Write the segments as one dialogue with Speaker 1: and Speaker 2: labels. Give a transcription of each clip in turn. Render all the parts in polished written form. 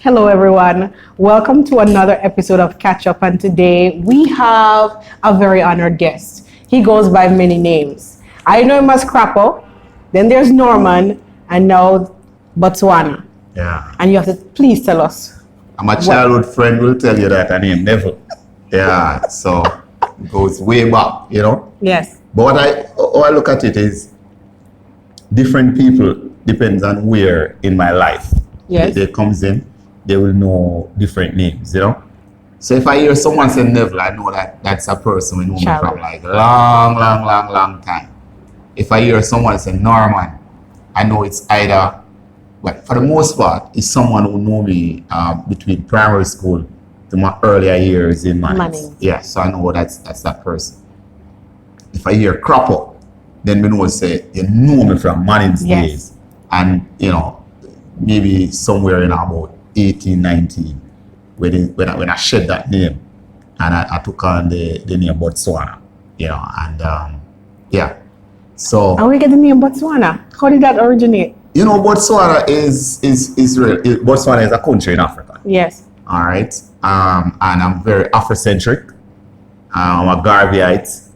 Speaker 1: Hello, everyone. Welcome to another episode of Catchup. And today we have a very honored guest. He goes by many names. I know him as Crappo, then there's Norman, and now Botswana.
Speaker 2: Yeah.
Speaker 1: And you have to please tell us.
Speaker 2: My childhood friend will tell you that I name Neville. Yeah, so it goes way back, you know.
Speaker 1: Yes.
Speaker 2: But how I look at it is different people depends on where in my life they comes in, they will know different names, you know. So if I hear someone say Neville, I know that that's a person we know me from like long time. If I hear someone say Norman, I know it's either, well, for the most part, it's someone who know me between primary school to my earlier years in Mannings. Yeah, so I know that's that person. If I hear Crappo, then we know say you know me from Mannings days, and you know maybe somewhere in about 18, 19 when I shed that name and I took on the name Botswana, you know, and yeah. So
Speaker 1: how we get the name Botswana? How did that originate?
Speaker 2: You know, Botswana is Israel. Botswana is a country in Africa.
Speaker 1: Yes.
Speaker 2: All right. And I'm very Afrocentric. I'm a Garveyite.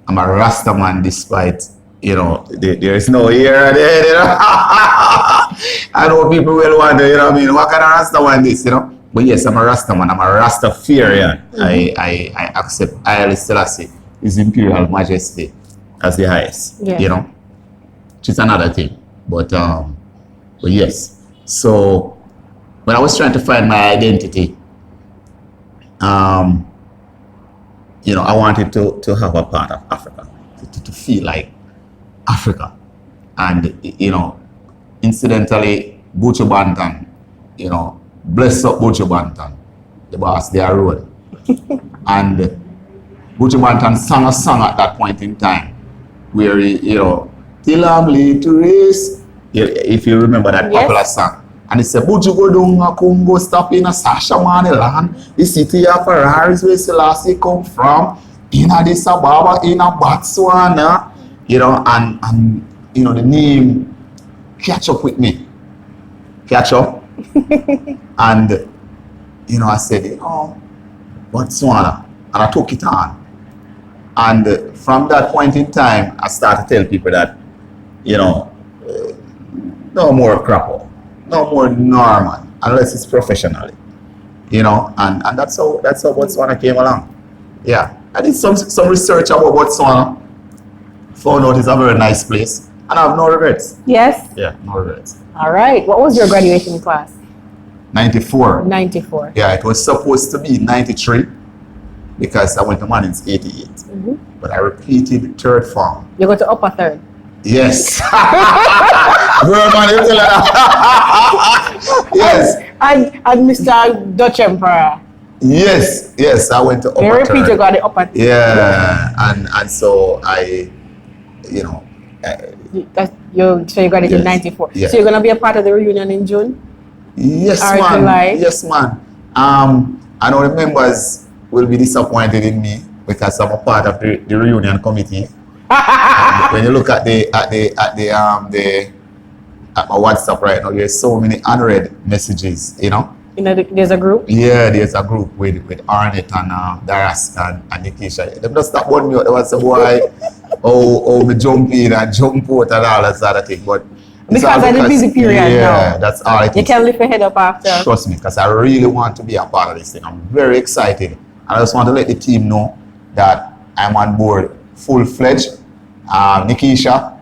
Speaker 2: I'm a Rastaman, despite, you know, there is no ear there, you know. I know people will wonder, you know what I mean, what kind of Rastaman this, you know? But yes, I'm a Rastaman. I'm a Rastafarian. Mm-hmm. I accept Haile Selassie, His Imperial Majesty, as the highest, you know, which is another thing. But yes. So when I was trying to find my identity, you know, I wanted to have a part of Africa, to feel like Africa. And, you know, incidentally, Buju Banton, you know, bless up Buju Banton, the boss, they are road. And Buju Banton sang a song at that point in time where he, you know, till I'm late to race, if you remember that popular song. And he said, Buju go down a Congo, stop in a Sasha land, the city of Ferraris where Selassie come from, in Addis Ababa, in a Botswana, you know, and you know, the name catch up with me. Catch up. And, you know, I said, you know, Botswana. And I took it on. And from that point in time, I started to tell people that, you know, no more Crappo, no more Norman, unless it's professionally, you know, and that's how Botswana came along. Yeah, I did some research about Botswana, found out it's a very nice place, and I have no regrets. Yes? Yeah, no regrets.
Speaker 1: All right, what was your graduation class?
Speaker 2: 94.
Speaker 1: 94.
Speaker 2: Yeah, it was supposed to be 93 because I went to Mannings 88. Mm-hmm. But I repeated third form.
Speaker 1: You go to upper third?
Speaker 2: Yes. Yes.
Speaker 1: And Mr. Dutch Emperor?
Speaker 2: Yes, I went to upper
Speaker 1: you
Speaker 2: third.
Speaker 1: You got the upper third.
Speaker 2: Yeah, and so I, you know.
Speaker 1: So you got it in 94.
Speaker 2: Yes.
Speaker 1: So you're going to be a part of the reunion in June?
Speaker 2: Yes, man. July? Yes, man. I know the members will be disappointed in me because I'm a part of the reunion committee. When you look at my WhatsApp right now, there's so many unread messages, you know.
Speaker 1: There's a group?
Speaker 2: Yeah, there's a group with Arnett and Darask and Nikisha. They just stop one me out. There was a boy, me jump in and jump out and all that sort of thing. But
Speaker 1: because of the busy period now.
Speaker 2: Yeah, that's all it is.
Speaker 1: You can lift your head up after.
Speaker 2: Trust me, because I really want to be a part of this thing. I'm very excited. And I just want to let the team know that I'm on board full-fledged. Nikisha,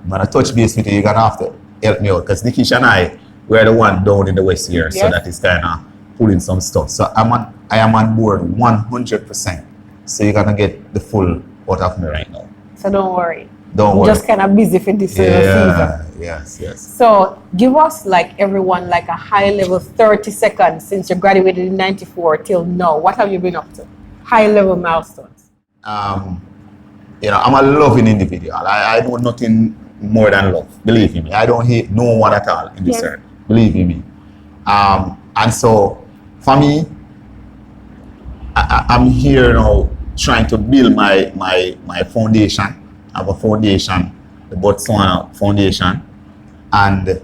Speaker 2: I'm going to touch base with you. You're going to have to help me out. Because Nikisha and I, we're the one down in the West here. Yes. So that is kind of pulling some stuff. So I am on board 100%. So you're going to get the full out of me right now.
Speaker 1: So don't worry.
Speaker 2: Don't worry.
Speaker 1: Just kind of busy for this season.
Speaker 2: Yes.
Speaker 1: So give us, like everyone, like a high level 30 seconds since you graduated in 94 till now. What have you been up to? High level milestones.
Speaker 2: You know, I'm a loving individual. I know nothing more than love. Believe in me. I don't hate no one at all in this earth. Believe in me. And so for me, I'm here now trying to build my foundation. I have a foundation, the Botswana Foundation, and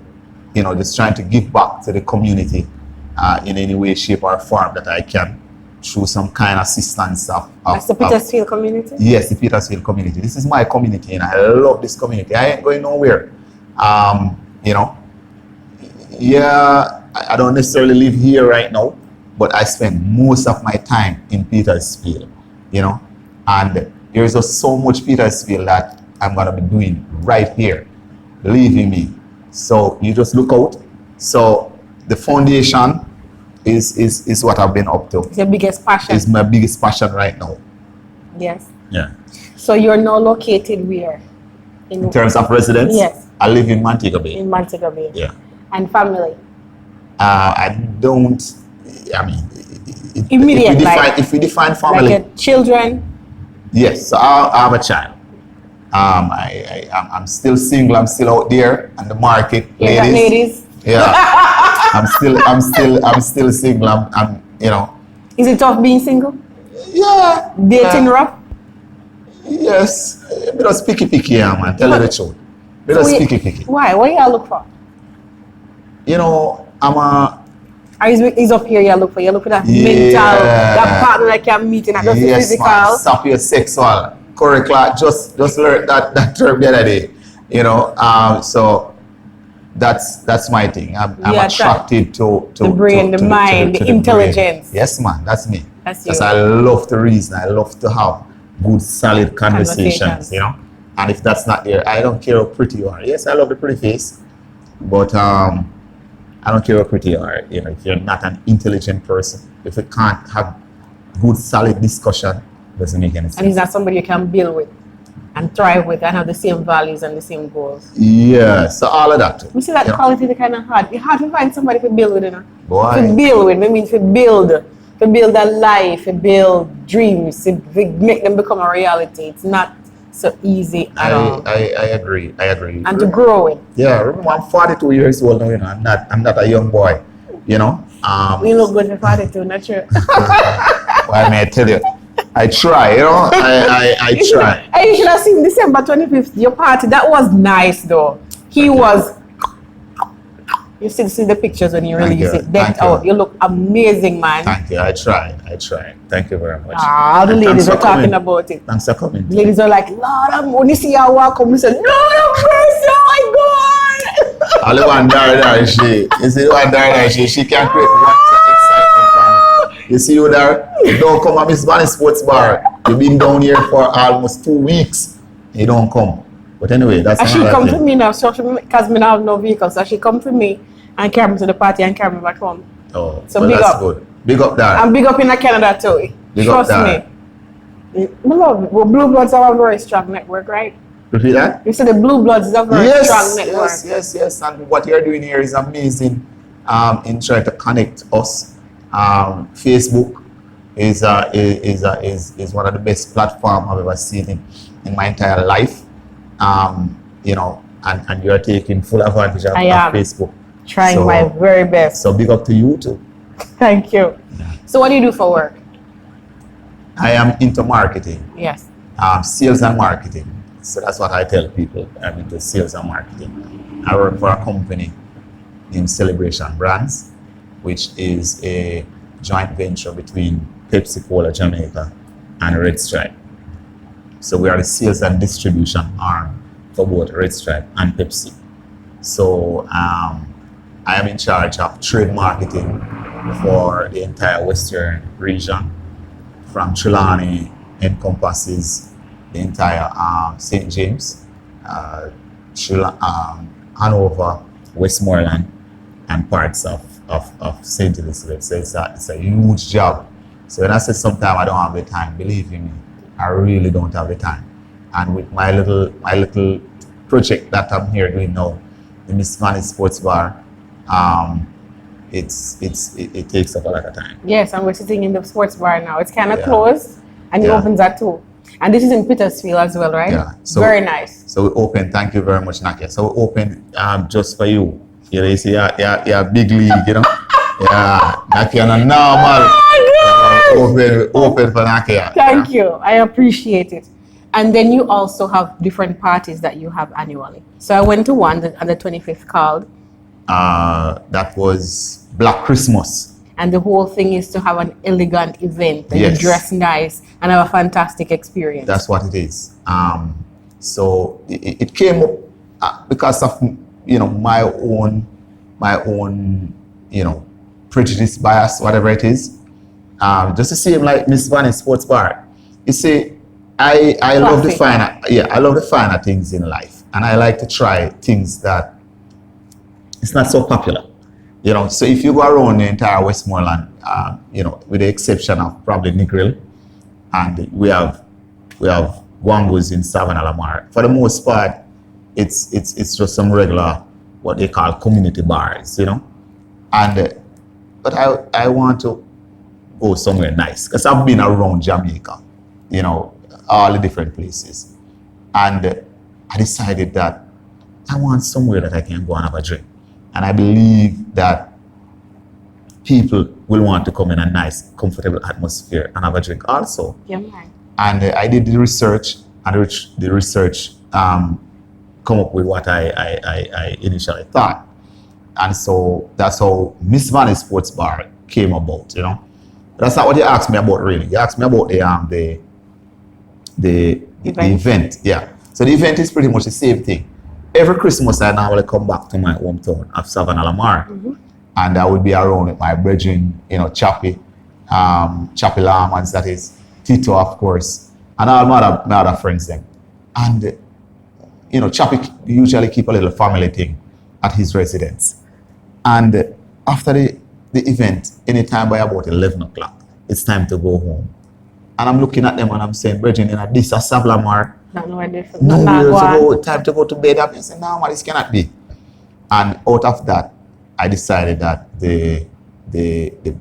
Speaker 2: just trying to give back to the community in any way, shape, or form that I can through some kind of assistance
Speaker 1: That's the Petersfield community?
Speaker 2: Yes, the Petersfield community. This is my community, and I love this community. I ain't going nowhere. I don't necessarily live here right now, but I spend most of my time in Petersfield, and there's just so much Petersfield that I'm going to be doing right here, believe in me. So you just look out. So the foundation is what I've been up to.
Speaker 1: It's your biggest passion?
Speaker 2: It's my biggest passion right now.
Speaker 1: Yes.
Speaker 2: Yeah.
Speaker 1: So you're now located where?
Speaker 2: In terms of residence?
Speaker 1: Yes.
Speaker 2: I live in Montego Bay.
Speaker 1: In Montego Bay.
Speaker 2: Yeah.
Speaker 1: And family?
Speaker 2: Immediate, if we define family.
Speaker 1: Like your children?
Speaker 2: Yes, so I have a child. I'm still single. I'm still out there on the market,
Speaker 1: ladies.
Speaker 2: Yeah, I'm still single. I'm.
Speaker 1: Is it tough being single?
Speaker 2: Yeah.
Speaker 1: Dating rough?
Speaker 2: Yes. A bit of picky, yeah, man. Tell you the truth. A bit of picky.
Speaker 1: Why? What do you look for? He's up here. You look for. You look for that mental, that partner that can meet, and not just physical.
Speaker 2: Man. Stop your sexual. Correct, like just learn that term the other day. So that's my thing. I'm attracted to
Speaker 1: the brain, the mind, the intelligence.
Speaker 2: Yes, man, that's me.
Speaker 1: That's you.
Speaker 2: Because I love to reason. I love to have good, solid conversations. And if that's not there, I don't care how pretty you are. Yes, I love the pretty face, but I don't care how pretty you are. If you're not an intelligent person, if you can't have good, solid discussion, doesn't make any sense.
Speaker 1: And he's not somebody you can build with and thrive with and have the same values and the same goals.
Speaker 2: Yeah, so all of that.
Speaker 1: We see that quality is kind of hard. It's hard to find somebody to build with,
Speaker 2: Boy.
Speaker 1: To build with, I mean to build a life, to build dreams, to make them become a reality. It's not so easy at all.
Speaker 2: I agree.
Speaker 1: And to grow it.
Speaker 2: Yeah, remember I'm 42 years old now, I'm not a young boy,
Speaker 1: You look good for 42, not true.
Speaker 2: Well, may I tell you, I try, I try.
Speaker 1: You should have seen December 25th, your party. That was nice, though. You still see the pictures when you release it. Decked out. You look amazing, man.
Speaker 2: Thank you. I try. Thank you very much.
Speaker 1: The ladies are talking about it.
Speaker 2: Thanks for coming.
Speaker 1: The ladies are like, Lord, I'm going to see how walk up. We said, no, oh my God.
Speaker 2: Only one there, she can create one excitement for me. You see you there? You don't come at Miss Vannie Sports Bar. You've been down here for almost 2 weeks. You don't come. But anyway, that's
Speaker 1: she come to me now, because I have no vehicle. So she come to me and carry me to the party and carry me back home.
Speaker 2: Oh,
Speaker 1: so
Speaker 2: well,
Speaker 1: big
Speaker 2: that's
Speaker 1: up.
Speaker 2: Good. Big up there.
Speaker 1: And big up in Canada too. Trust me. Blue Bloods are a very strong network, right?
Speaker 2: Repeat that?
Speaker 1: You said the Blue Bloods is a very strong network.
Speaker 2: Yes. And what you're doing here is amazing in trying to connect us. Facebook is one of the best platforms I've ever seen in my entire life. And you're taking full advantage of Facebook.
Speaker 1: Trying my very best.
Speaker 2: So big up to you too.
Speaker 1: Thank you. Yeah. So what do you do for work?
Speaker 2: I am into marketing.
Speaker 1: Yes.
Speaker 2: Sales and marketing. So that's what I tell people. I'm into sales and marketing. I work for a company named Celebration Brands, which is a joint venture between Pepsi Cola Jamaica and Red Stripe. So we are the sales and distribution arm for both Red Stripe and Pepsi. So I am in charge of trade marketing for the entire Western region. From Trelawney encompasses the entire St. James, Hanover, Westmoreland, and parts of St. Elizabeth. So it's a huge job. So when I say sometimes I don't have the time, believe me, I really don't have the time. And with my little project that I'm here doing now, the Miss Vannie Sports Bar, it takes up a lot of time.
Speaker 1: Yes, and we're sitting in the sports bar now. It's kind of closed, and it opens at 2. And this is in Petersfield as well, right?
Speaker 2: Yeah. So,
Speaker 1: very nice.
Speaker 2: So we open. Thank you very much, Nackia. So we open just for you. You see, yeah, big league, Yeah, Nackia on normal. Open for Nackia.
Speaker 1: Thank you. I appreciate it. And then you also have different parties that you have annually. So I went to one on the 25th called
Speaker 2: That was Black Christmas.
Speaker 1: And the whole thing is to have an elegant event, that
Speaker 2: Yes.
Speaker 1: you dress nice and have a fantastic experience.
Speaker 2: That's what it is. So it came up because of my own prejudice, bias, whatever it is. Just the same like Miss Vannie Sports Bar. You see, I love the finer things in life, and I like to try things that it's not so popular. So if you go around the entire Westmoreland, with the exception of probably Negril, and we have guangos in Savannah Lamar. For the most part, it's just some regular what they call community bars, And but I want to go somewhere nice because I've been around Jamaica, all the different places, and I decided that I want somewhere that I can go and have a drink. And I believe that people will want to come in a nice, comfortable atmosphere and have a drink also.
Speaker 1: Yeah, man.
Speaker 2: And I did the research, and the research come up with what I initially thought. And so that's how Miss Vannie Sports Bar came about, That's not what you asked me about, really. You asked me about the event. Yeah. So the event is pretty much the same thing. Every Christmas, I normally come back to my hometown of Savannah Lamar, and I would be around with my brethren, Chappie Lamans, that is, Tito, of course, and all my other friends then. And, Chappie usually keep a little family thing at his residence. And after the event, anytime by about 11 o'clock, it's time to go home. And I'm looking at them and I'm saying, brethren, this is Savlamar. Time to go to bed. I said, no, man, this cannot be. And out of that, I decided that the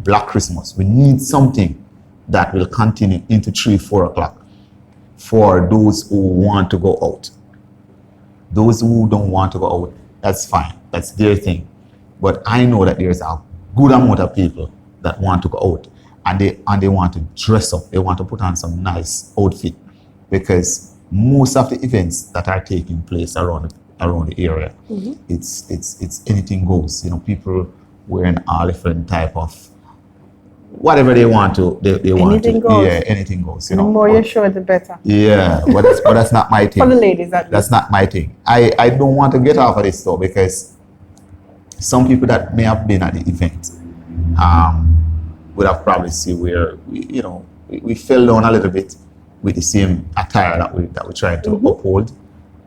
Speaker 2: Black Christmas, we need something that will continue into 3-4 o'clock for those who want to go out. Those who don't want to go out, that's fine. That's their thing. But I know that there's a good amount of people that want to go out, and they want to dress up. They want to put on some nice outfit, because most of the events that are taking place around the area, it's anything goes. People wearing all different type of whatever they want to. They want
Speaker 1: anything
Speaker 2: to.
Speaker 1: Goes.
Speaker 2: Yeah, anything goes.
Speaker 1: The more you're sure, the better.
Speaker 2: Yeah, but that's not my thing.
Speaker 1: For the ladies,
Speaker 2: that's not my thing. I don't want to get off of this though, because some people that may have been at the event would have probably seen where we fell down a little bit with the same attire that we're trying to uphold,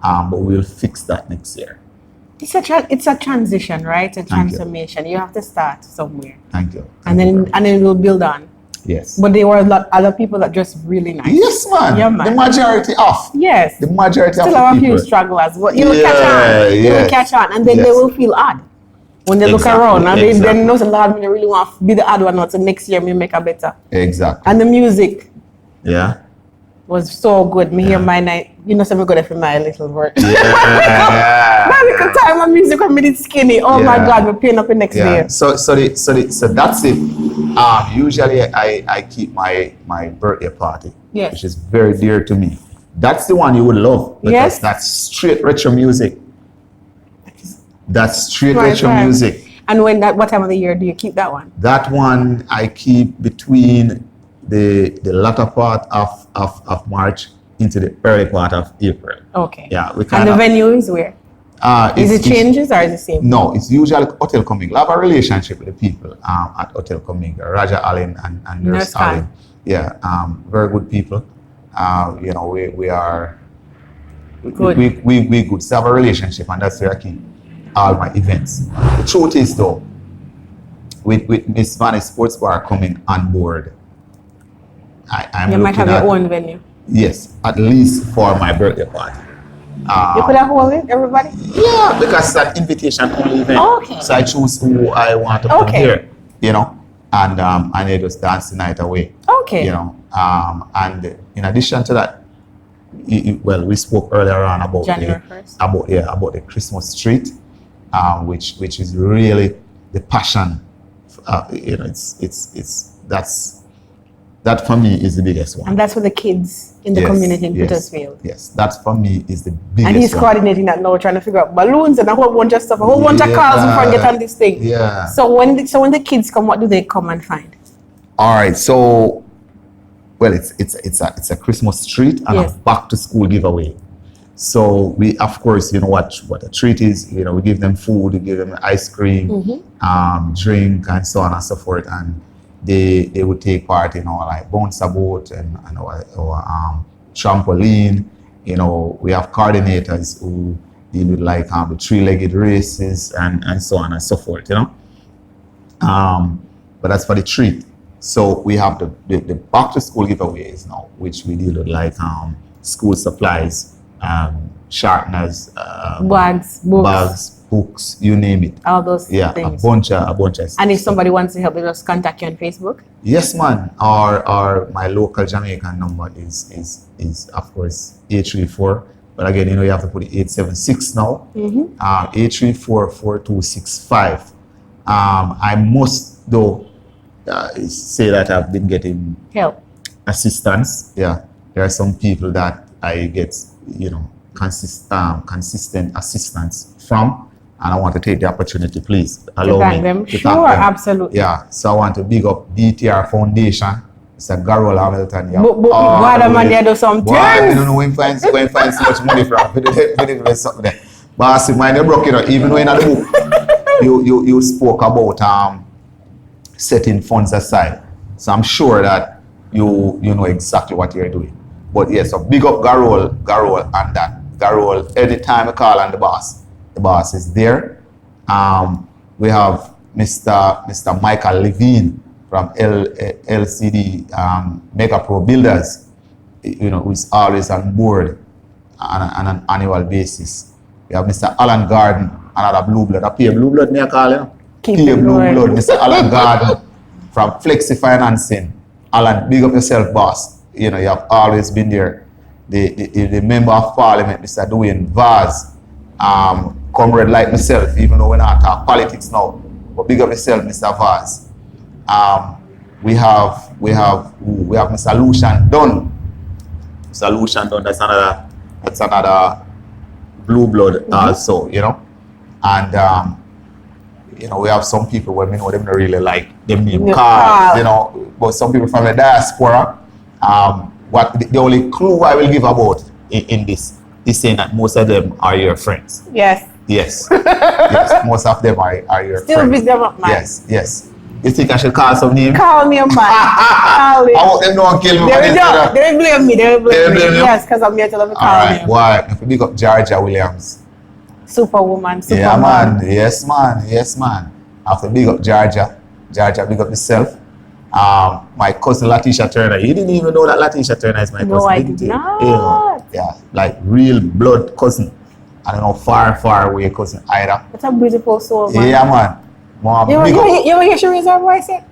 Speaker 2: but we'll fix that next year.
Speaker 1: It's a transition, right? A transformation. You have to start somewhere.
Speaker 2: Thank you.
Speaker 1: And then we'll build on.
Speaker 2: Yes.
Speaker 1: But there were a lot other people that dressed really nice.
Speaker 2: Yes, man.
Speaker 1: Yeah, man.
Speaker 2: The majority of.
Speaker 1: Yes.
Speaker 2: The majority
Speaker 1: Still
Speaker 2: of the
Speaker 1: have a
Speaker 2: people.
Speaker 1: few stragglers, but you will catch on. You will catch on, and then they will feel odd when they look around, and they know the Lord, I really want to be the odd one, not so next year me make a better.
Speaker 2: Exactly.
Speaker 1: And the music.
Speaker 2: Yeah.
Speaker 1: Was so good. Me hear my night, so I'm going for my little work.
Speaker 2: Yeah.
Speaker 1: That little time of music when me did skinny. Oh my God, we're paying up the next day.
Speaker 2: So that's it. Usually I keep my birthday party, which is very dear to me. That's the one you would love, because that's straight retro music. That's straight retro music.
Speaker 1: And what time of the year do you keep that one?
Speaker 2: That one I keep between the latter part of March into the early part of April.
Speaker 1: Okay.
Speaker 2: Yeah.
Speaker 1: And the venue is where? Is it changes or is it the same?
Speaker 2: No, it's usually Hotel Coming. I have a relationship with the people at Hotel Coming, Raja Allen and Nurse Allen. Yeah, very good people. We are good. We good. So I have a relationship, and that's where I keep all my events. The truth is though, with Miss Vannie Sports Bar coming on board, I'm
Speaker 1: you might have your own venue.
Speaker 2: Yes, at least for my birthday party.
Speaker 1: You could have hold it, everybody?
Speaker 2: Yeah, because it's an invitation only event.
Speaker 1: Okay.
Speaker 2: So I choose who I want to come here, and they just dance the night away.
Speaker 1: Okay.
Speaker 2: And in addition to that, we spoke earlier on about
Speaker 1: January 1st.
Speaker 2: About the Christmas street, which is really the passion. That for me is the biggest one.
Speaker 1: And that's for the kids in the community in Petersfield.
Speaker 2: Yes, that for me is the biggest one.
Speaker 1: And he's coordinating that now, trying to figure out balloons and a whole bunch of stuff, a whole bunch of cars in front get on this thing.
Speaker 2: Yeah.
Speaker 1: So when the kids come, what do they come and find?
Speaker 2: All right, so well, it's a Christmas treat and a back to school giveaway. So we, of course, you know what a treat is. You know, we give them food, we give them ice cream, drink, and so on and so forth, and they would take part in our like bounce boat and our trampoline. You know, we have coordinators who deal with like the three-legged races and so on and so forth. You know, but that's for the treat. So we have the back to school giveaways now, which we deal with like school supplies, sharpeners,
Speaker 1: bags,
Speaker 2: books, you name it.
Speaker 1: All those things.
Speaker 2: A bunch of
Speaker 1: And if somebody wants to help, they just contact you on Facebook?
Speaker 2: Yes, man. Or my local Jamaican number is of course 834. But again, you know, you have to put the 876 now. 834-4265. I must though say that I've been getting
Speaker 1: help,
Speaker 2: assistance. Yeah, there are some people that I get, you know, consistent assistance from, and I want to take the opportunity, please allow me
Speaker 1: them.
Speaker 2: to
Speaker 1: Sure,
Speaker 2: thank them.
Speaker 1: absolutely.
Speaker 2: Yeah, so I want to big up BTR Foundation. It's a Garol Hamilton. Yeah.
Speaker 1: But man, they do some things.
Speaker 2: I don't know when find so much money from. Something there. But I see, mind you broke it out. Even when in the book, you spoke about setting funds aside. So I'm sure that you know exactly what you're doing. But yes, so big up Garol and that. Garol, anytime I call on the boss is there. We have Mr. Michael Levine from LCD Mega Pro Builders, you know, who's always on board on an annual basis. We have Mr. Alan Garden, another blue blood. A peer blue blood, me I call him. Peer blue blood, Mr. Alan Garden from Flexi Financing. Alan, big up yourself, boss. You know, you have always been there. The member of parliament, Mr. Dwayne Vaz, comrade like myself, even though we're not talking politics now, but big up yourself, Mr. Vaz. We have Mr. Lucian Dunn. Mr. Lucian Dunn, that's another blue blood also, you know. And you know, we have some people where we know them don't really like them name cards, you know, but some people from the diaspora, what the only clue I will give about in this is saying that most of them are your friends.
Speaker 1: Yes.
Speaker 2: Yes. Yes. Most of them are your friends.
Speaker 1: Still big them up, man.
Speaker 2: Yes. Yes. You think I should call some name?
Speaker 1: Call me a man. Call me.
Speaker 2: I want them to kill me.
Speaker 1: They will blame me. They will blame me. Yes, because I'm here to let me call me.
Speaker 2: Why? If we big up Georgia Williams.
Speaker 1: Superwoman.
Speaker 2: Yeah, man. Yes, man. Yes, man. I have to big up Georgia. Georgia, big up yourself. My cousin Latisha Turner. You didn't even know that Latisha Turner is my cousin.
Speaker 1: No, I did not.
Speaker 2: You know, yeah, like real blood cousin. I don't know, far away cousin either.
Speaker 1: That's a beautiful soul, man.
Speaker 2: Yeah, man. Mom,
Speaker 1: you ever hear she raise her voice yet?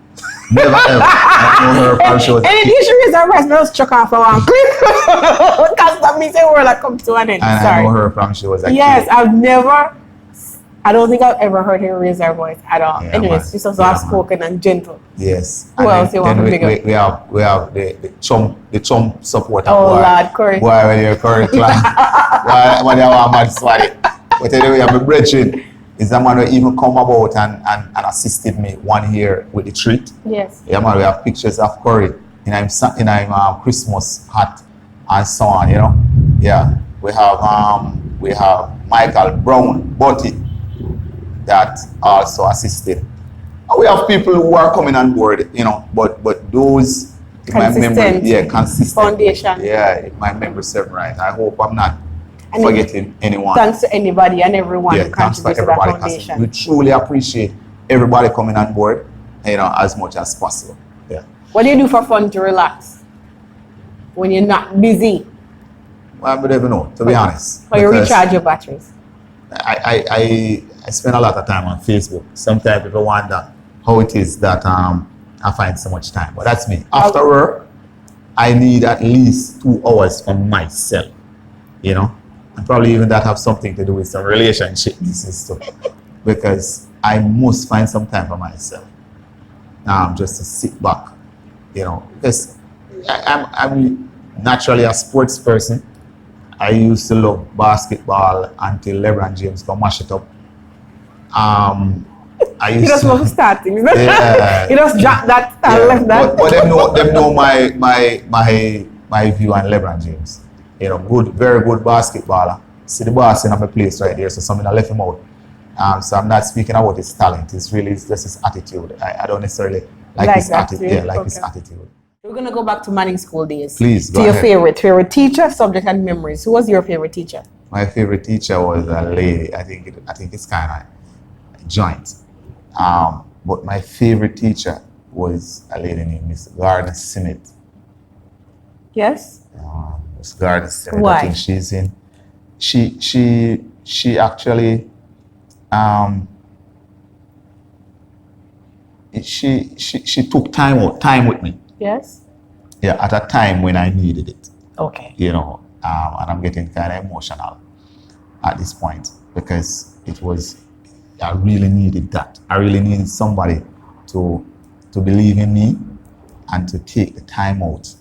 Speaker 2: Never ever. I know her from shows.
Speaker 1: And if she raise her voice, I was chuck off for one clip. Because that means the world has come to an end.
Speaker 2: And
Speaker 1: sorry.
Speaker 2: I know her from shows.
Speaker 1: Yes, I don't think I've ever heard her raise her voice at all. Yeah, anyways, she's so soft-spoken and gentle.
Speaker 2: Yes.
Speaker 1: Who else you want to pick up?
Speaker 2: We have the chum supporter.
Speaker 1: Oh, Lord, Curry.
Speaker 2: Why when you're Curry clan? Why you have a mad swag? But anyway, I'm a brethren. Is that man who even come about and assisted me one year with the treat?
Speaker 1: Yes.
Speaker 2: Yeah, man, we have pictures of Curry in I'm Christmas hat and so on, you know. Yeah. We have Michael Brown Botti that also assisted. And we have people who are coming on board, you know, but those if my memory, consistent
Speaker 1: foundation.
Speaker 2: Yeah, if my memory serves right. I hope I'm not forgetting anyone.
Speaker 1: Thanks to anybody and everyone who contributes to that foundation.
Speaker 2: We truly appreciate everybody coming on board, you know, as much as possible. Yeah.
Speaker 1: What do you do for fun to relax when you're not busy?
Speaker 2: Well, I don't even know, to be honest.
Speaker 1: Or you recharge your batteries?
Speaker 2: I spend a lot of time on Facebook. Sometimes people wonder how it is that I find so much time. But that's me. After work, I need at least 2 hours for myself, you know? And probably even that have something to do with some relationship and stuff. Because I must find some time for myself. Just to sit back, you know, because I'm naturally a sports person. I used to love basketball until LeBron James come mash it up. I
Speaker 1: You
Speaker 2: used
Speaker 1: just love
Speaker 2: to,
Speaker 1: starting.
Speaker 2: yeah,
Speaker 1: You just drop that and
Speaker 2: yeah.
Speaker 1: left that.
Speaker 2: But them know my view on LeBron James. You know, very good basketballer. See the boss in my place right there, so something I left him out. So I'm not speaking about his talent. It's just his attitude. I don't necessarily like his
Speaker 1: that
Speaker 2: attitude.
Speaker 1: too?
Speaker 2: Yeah, like his
Speaker 1: Okay.
Speaker 2: attitude.
Speaker 1: We're gonna go back to Manning School days.
Speaker 2: Please,
Speaker 1: To
Speaker 2: go
Speaker 1: your
Speaker 2: ahead.
Speaker 1: favorite teacher, subject, and memories. Who was your favorite teacher?
Speaker 2: My favorite teacher was a lady. I think it's kind of joint. But my favorite teacher was a lady named Miss Gardner Simmett.
Speaker 1: Yes.
Speaker 2: Miss Gardner Simmett.
Speaker 1: Why?
Speaker 2: I think she's in. She actually um, she took time with me.
Speaker 1: Yes.
Speaker 2: Yeah, at a time when I needed it.
Speaker 1: Okay.
Speaker 2: You know, and I'm getting kind of emotional at this point because I really needed that. I really needed somebody to believe in me and to take the time out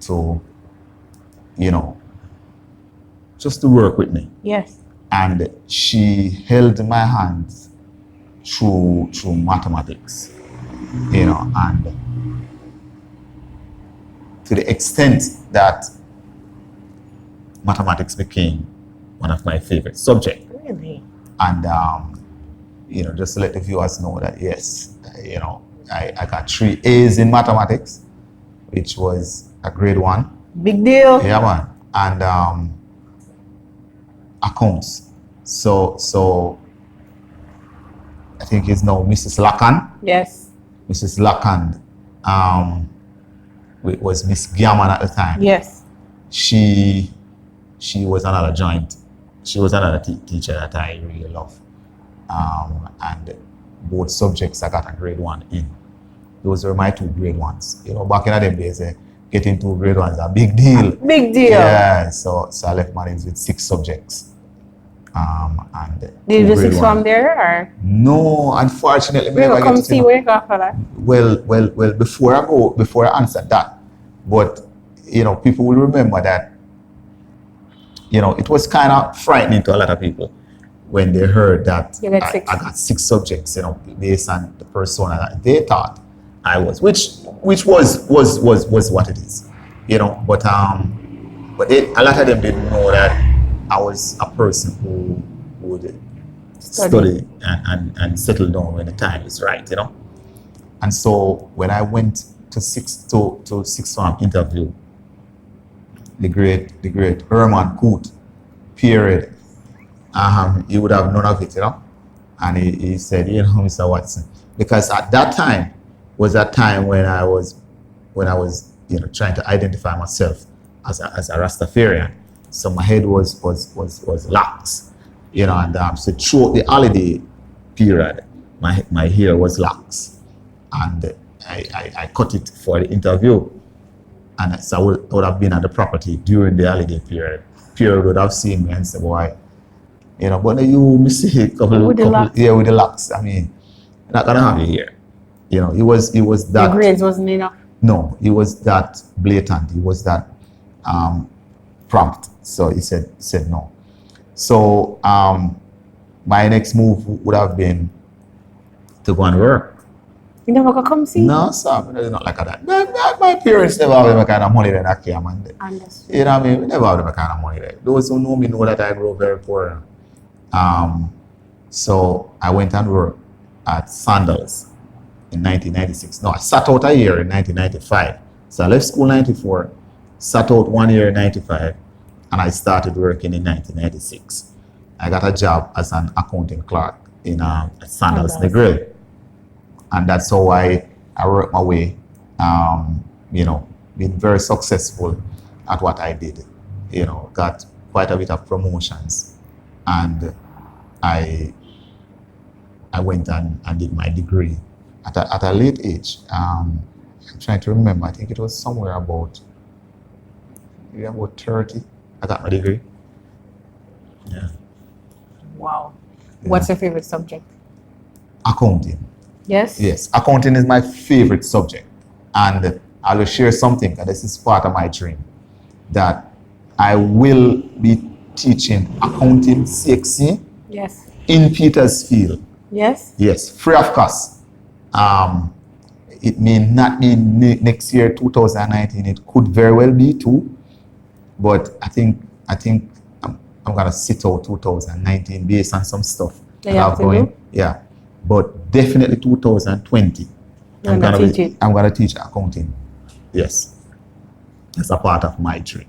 Speaker 2: to, you know, just to work with me.
Speaker 1: Yes.
Speaker 2: And she held my hands through mathematics, you know, and to the extent that mathematics became one of my favorite subjects.
Speaker 1: Really?
Speaker 2: And you know, just to let the viewers know that yes, you know, I got 3 A's in mathematics, which was a grade 1.
Speaker 1: Big deal.
Speaker 2: Yeah, man. And accounts. So I think it's now Mrs. Lacan.
Speaker 1: Yes.
Speaker 2: Mrs. Lacan was Miss Gammon at the time.
Speaker 1: Yes.
Speaker 2: She was another joint. She was another teacher that I really love. And both subjects I got a grade 1 in. Those were my 2 grade 1s. You know, back in the days, getting 2 grade 1s a big deal.
Speaker 1: Big deal.
Speaker 2: Yeah, so I left Marines with 6 subjects. And
Speaker 1: Did you do 6 from there or?
Speaker 2: No, unfortunately.
Speaker 1: We will come see where you got for that.
Speaker 2: Well, before I answer that, but you know, people will remember that, you know, it was kind of frightening to a lot of people when they heard that
Speaker 1: You got 6.
Speaker 2: I got 6 subjects, you know, based on the persona that they thought I was, which was what it is, you know. But a lot of them didn't know that I was a person who would study and settle down when the time is right, you know. And so when I went to sixth form interview, the great Herman Coote, period, he would have none of it, you know. And he said, you know, Mr. Watson, because at that time was a time when I was, you know, trying to identify myself as a Rastafarian. So my head was lax, you know, and so throughout the holiday period, my hair was lax, and I cut it for the interview, and so I would have been at the property during the holiday period. Pierre would have seen me and said, boy, you know, but you mistake with the locks. I mean, you're not gonna have it here. You know, it was that.
Speaker 1: Your grades wasn't enough.
Speaker 2: No, it was that blatant. It was that prompt. So he said no. So my next move would have been to go and work.
Speaker 1: You never go come see?
Speaker 2: No, sir, not like that. My parents never have that kind of money that I came and you know what I mean? We never have that kind of money there. Those who know me know that I grew up very poor. So I went and worked at Sandals in 1996. No, I sat out a year in 1995. So I left school in 94, sat out 1 year in 95, and I started working in 1996. I got a job as an accounting clerk in at Sandals the Grill. And that's how I worked my way, you know, been very successful at what I did. You know, got quite a bit of promotions. And I went and did my degree at a late age. I'm trying to remember, I think it was somewhere about 30. I got my degree. Yeah.
Speaker 1: Wow.
Speaker 2: Yeah.
Speaker 1: What's your favorite subject?
Speaker 2: Accounting.
Speaker 1: Yes?
Speaker 2: Yes, accounting is my favorite subject. And I will share something, and this is part of my dream, that I will be teaching accounting CXC
Speaker 1: Yes.
Speaker 2: in Petersfield.
Speaker 1: Yes.
Speaker 2: Yes, free of cost. It may not be next year, 2019. It could very well be too, but I think I'm gonna sit out 2019 based on some stuff
Speaker 1: that you have to
Speaker 2: going.
Speaker 1: do?
Speaker 2: Yeah, but definitely 2020. I'm gonna teach accounting. Yes, it's a part of my dream.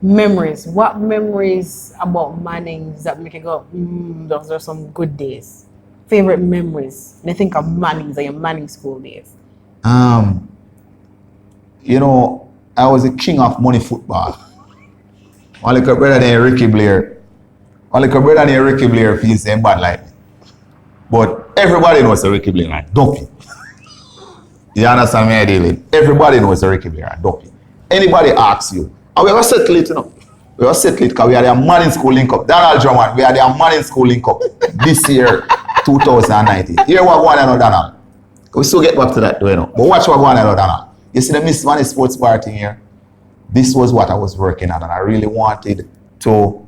Speaker 1: Memories. What memories about Mannings that make you go, those are some good days? Favorite memories. When you think of Mannings or your Manning school days.
Speaker 2: You know, I was the king of money football. My little brother named Ricky Blair. My little brother named Ricky Blair feels same bad like me. But everybody knows the Ricky Blair and Duffy. You understand me, David? Everybody knows the Ricky Blair and Duffy. Anybody asks you, and we have settled it, you know. We have settled it because we had a Manning school link up. Donald Drummond, we had a Manning school link up this year, 2019. Here what going on, Donald. We still get back to that, you know. But watch what going on, Donald. You see the Miss Vannie Sports Bar thing here? This was what I was working on, and I really wanted to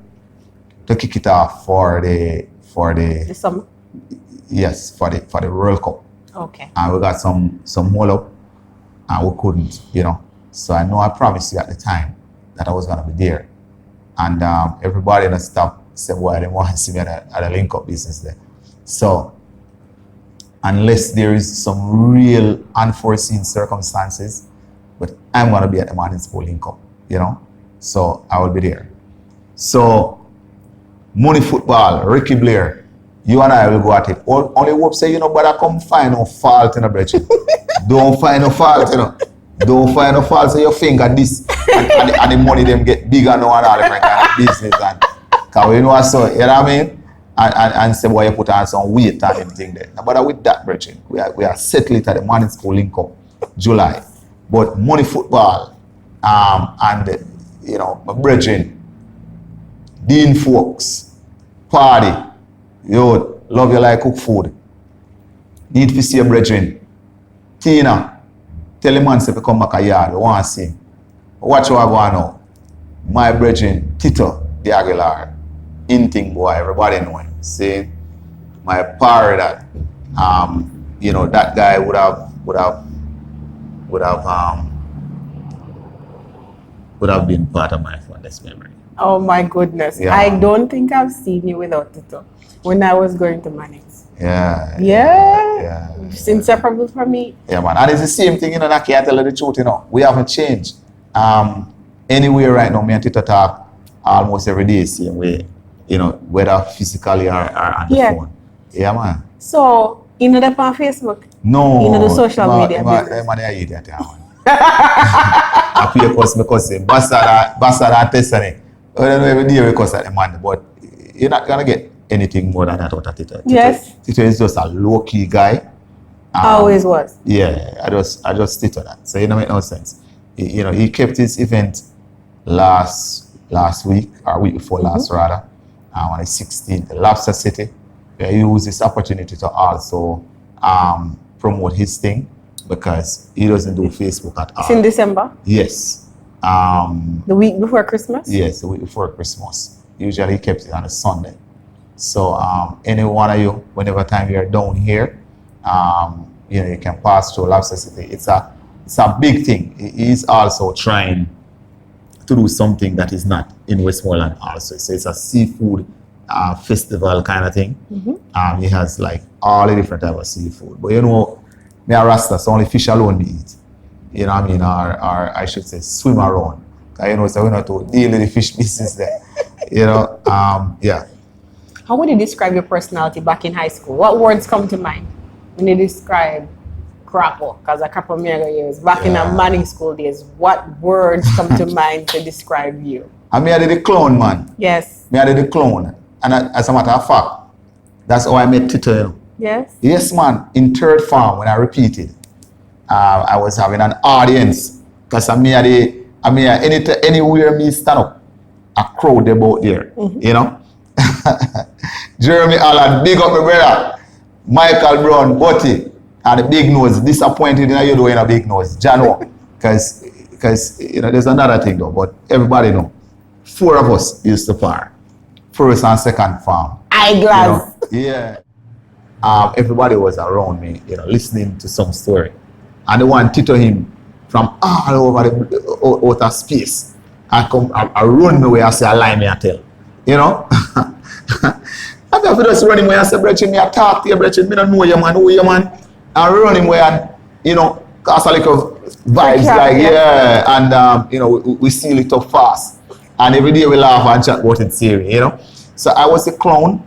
Speaker 2: kick it off for the
Speaker 1: summer?
Speaker 2: Yes, for the World Cup.
Speaker 1: Okay.
Speaker 2: And we got some hold up, and we couldn't, you know. So I know I promised you at the time that I was gonna be there, and everybody in the staff said, "Well, they want to see me at the link up business there." So unless there is some real unforeseen circumstances, but I'm gonna be at the Manning School link up, you know. So I will be there. So money football, Ricky Blair, you and I will go at it. Only hope say, you know, but I come find no fault in the bridge. Don't find no fault, you know. Don't find no fault, so your finger this and the money them get bigger now and all different kind of business and cause you know so, you know what I mean? And say boy you put on some weight and everything there. But with that bridge, we are settled it at the Manning School link up July. But money football, and you know, my brethren, Dean folks, party, yo, love you like cook food. Need to see your brethren. Tina, tell the man if you come back a yard, you want to see him. Watch what I go on now. My brethren, Tito, the Aguilar, Inting boy, everybody know him. See, my power that, you know, that guy would have been part of my fondest memory.
Speaker 1: Oh my goodness.
Speaker 2: Yeah.
Speaker 1: I don't think I've seen you without Tito when I was going to Mannings.
Speaker 2: Yeah.
Speaker 1: It's inseparable from me.
Speaker 2: Yeah, man. And it's the same thing, you know, Nackia, I tell you the truth, you know. We haven't changed. Anywhere right now, me and Tito talk almost every day, same way, you know, whether physically or on the phone. Yeah, man.
Speaker 1: So, you know that on Facebook?
Speaker 2: No.
Speaker 1: You know the social media business?
Speaker 2: Man, I idiot, yeah, man. I feel because bastard and testing. I don't know every day because of the man, but you're not gonna get anything more than that out of Tito.
Speaker 1: Yes.
Speaker 2: Tito is just a low-key guy.
Speaker 1: Always was.
Speaker 2: Yeah, I just stick to that. So it don't make no sense. You know, he kept his event last week or week before last rather, on the 16th, Lobster City. He used this opportunity to also promote his thing because he doesn't do Facebook at all.
Speaker 1: It's in December?
Speaker 2: Yes.
Speaker 1: The week before Christmas?
Speaker 2: Yes, the week before Christmas. Usually he kept it on a Sunday. So any one of you, whenever time you're down here, you know, you can pass through Lobster City. It's a big thing. He's also trying to do something that is not in Westmoreland also. So it's a seafood festival kind of thing. He has like all the different types of seafood. But you know, me a Rasta, so only fish alone we eat. You know what I mean? Or I should say swim around. You know, so we not to deal with the fish business there. You know, yeah.
Speaker 1: How would you describe your personality back in high school? What words come to mind when you describe Crapo? Because a couple of years back in the Manning school days, what words come to mind to describe you?
Speaker 2: I mean, I did the clown, man.
Speaker 1: Yes.
Speaker 2: Me I did the clown. And as a matter of fact, that's how I met Tito, you know.
Speaker 1: Yes.
Speaker 2: Yes, man. In third form, when I repeated, I was having an audience. Because anywhere me stand up, a crowd about there, you know. Jeremy Allen, big up my brother. Michael Brown, Butty, and the big nose, disappointed in you doing a big nose. Jano, Because there's another thing though, but everybody know. 4 of us used to par. First and second farm.
Speaker 1: Eyeglass.
Speaker 2: Yeah. Everybody was around me, listening to some story. And they wanted to him from all over the outer space. I run me where I say I lie me I tell. I have to just run him where I say, Brethren, me I talk to you, Brethren, me don't know you man, who you man. I run him where and cause a little vibes and we seal it up fast. And every day we laugh and chat about it serious, So I was a clown.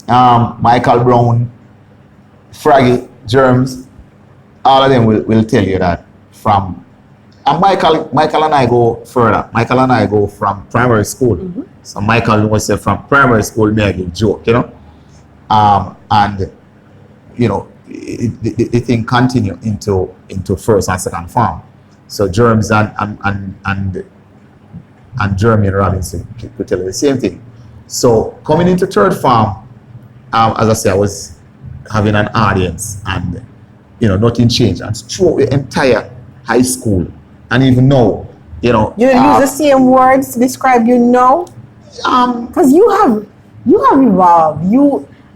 Speaker 2: Michael Brown, Fraggy, Germs, all of them will tell you that from. And Michael and I go further. Michael and I go from primary school. Mm-hmm. So Michael was say from primary school, me I give joke, and the thing continue into first and second farm. So Germs and Jeremy and Robinson could tell you the same thing. So coming into third farm, as I say, I was having an audience and nothing changed. And throughout the entire high school and even now, you use the same words to describe because you have evolved.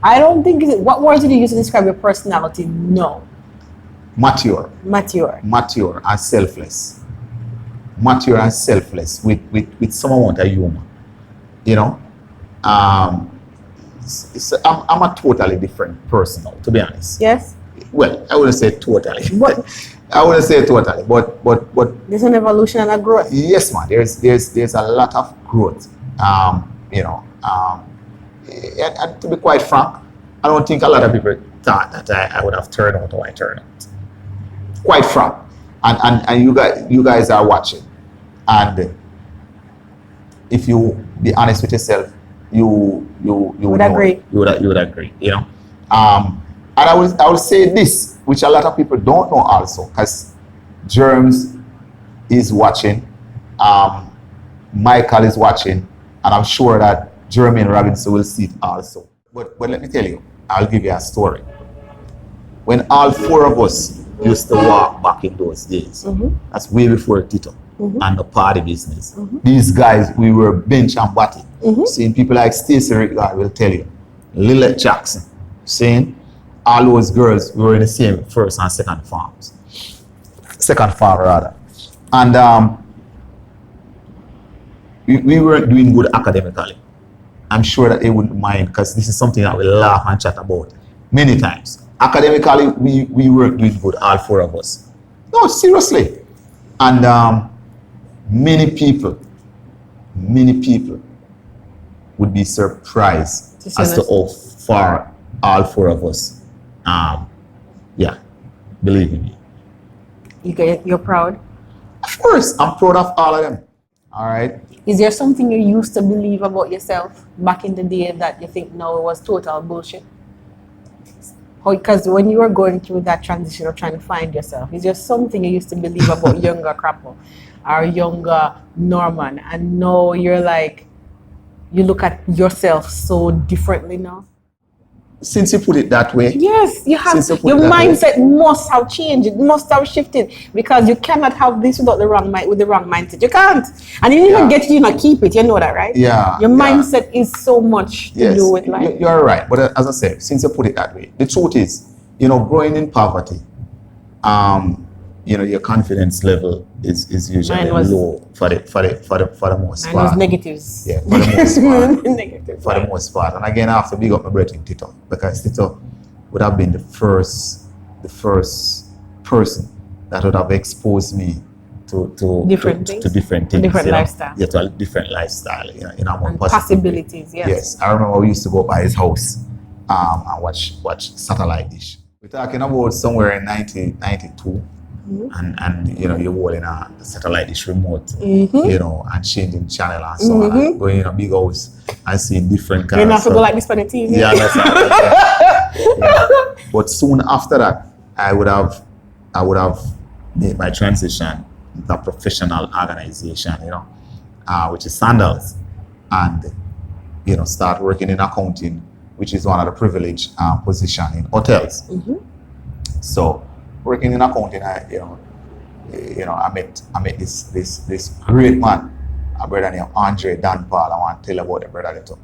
Speaker 2: I don't think what words did you use to describe your personality? No. Mature and selfless. Mature and selfless with some amount of humor. I'm a totally different person now, to be honest. Yes. Well, I wouldn't say totally. I wouldn't say totally, but there's an evolution and a growth. Yes, man. There's a lot of growth. And to be quite frank, I don't think a lot of people thought that I would have turned out how I turned out. Quite frank. And you guys are watching. And if you be honest with yourself, you would agree. You would agree, and I will say this, which a lot of people don't know also, because Germs is watching, Michael is watching, and I'm sure that Jeremy and Robinson will see it also. But let me tell you, I'll give you a story. When all 4 of us used to walk back in those days, that's way before Tito. And the party business. These guys, we were bench and body. Seeing people like Stacey Rickard will tell you, Lilette Jackson, saying all those girls were in the same first and second farms. Second farm rather. And we weren't doing good academically. I'm sure that they wouldn't mind because this is something that we laugh and chat about many times. Academically, we weren't doing good, all 4 of us. No, seriously. And many people would be surprised as to how far all 4 of us, believe in me. You're proud? Of course, I'm proud of all of them. All right. Is there something you used to believe about yourself back in the day that you think now it was total bullshit? Because when you were going through that transition of trying to find yourself, is there something you used to believe about younger Crappo or younger Norman, and now you're like, you look at yourself so differently now? Since you put it that way. Yes, you have. Your mindset must have changed. It must have shifted, because you cannot have this without the wrong mind, with the wrong mindset. You can't. And you even get you not keep it. You know that, right? Yeah. Your mindset is so much to do with life. You're right. But as I said, since you put it that way, the truth is, growing in poverty, your confidence level is usually low for the most part. Mine was negatives. Yeah, for the most part. Negative. For the most part. And again, I have to big up my brethren Tito, because Tito would have been the first person that would have exposed me to different things. Different lifestyle. Yeah, to a different lifestyle. And possibilities. Yes. I remember we used to go by his house and watch satellite dish. We're talking about somewhere in 1992. And you're holding a satellite dish remote, and changing channel and so on, and going in a big house and seeing different cars. You don't have to go like this for the TV. Yeah, that's right. But soon after that, I would have made my transition into a professional organization, which is Sandals, and start working in accounting, which is one of the privileged position in hotels. So working in accounting, I met this great man, a brother named Andre Dan Paul. I want to tell you about the brother little.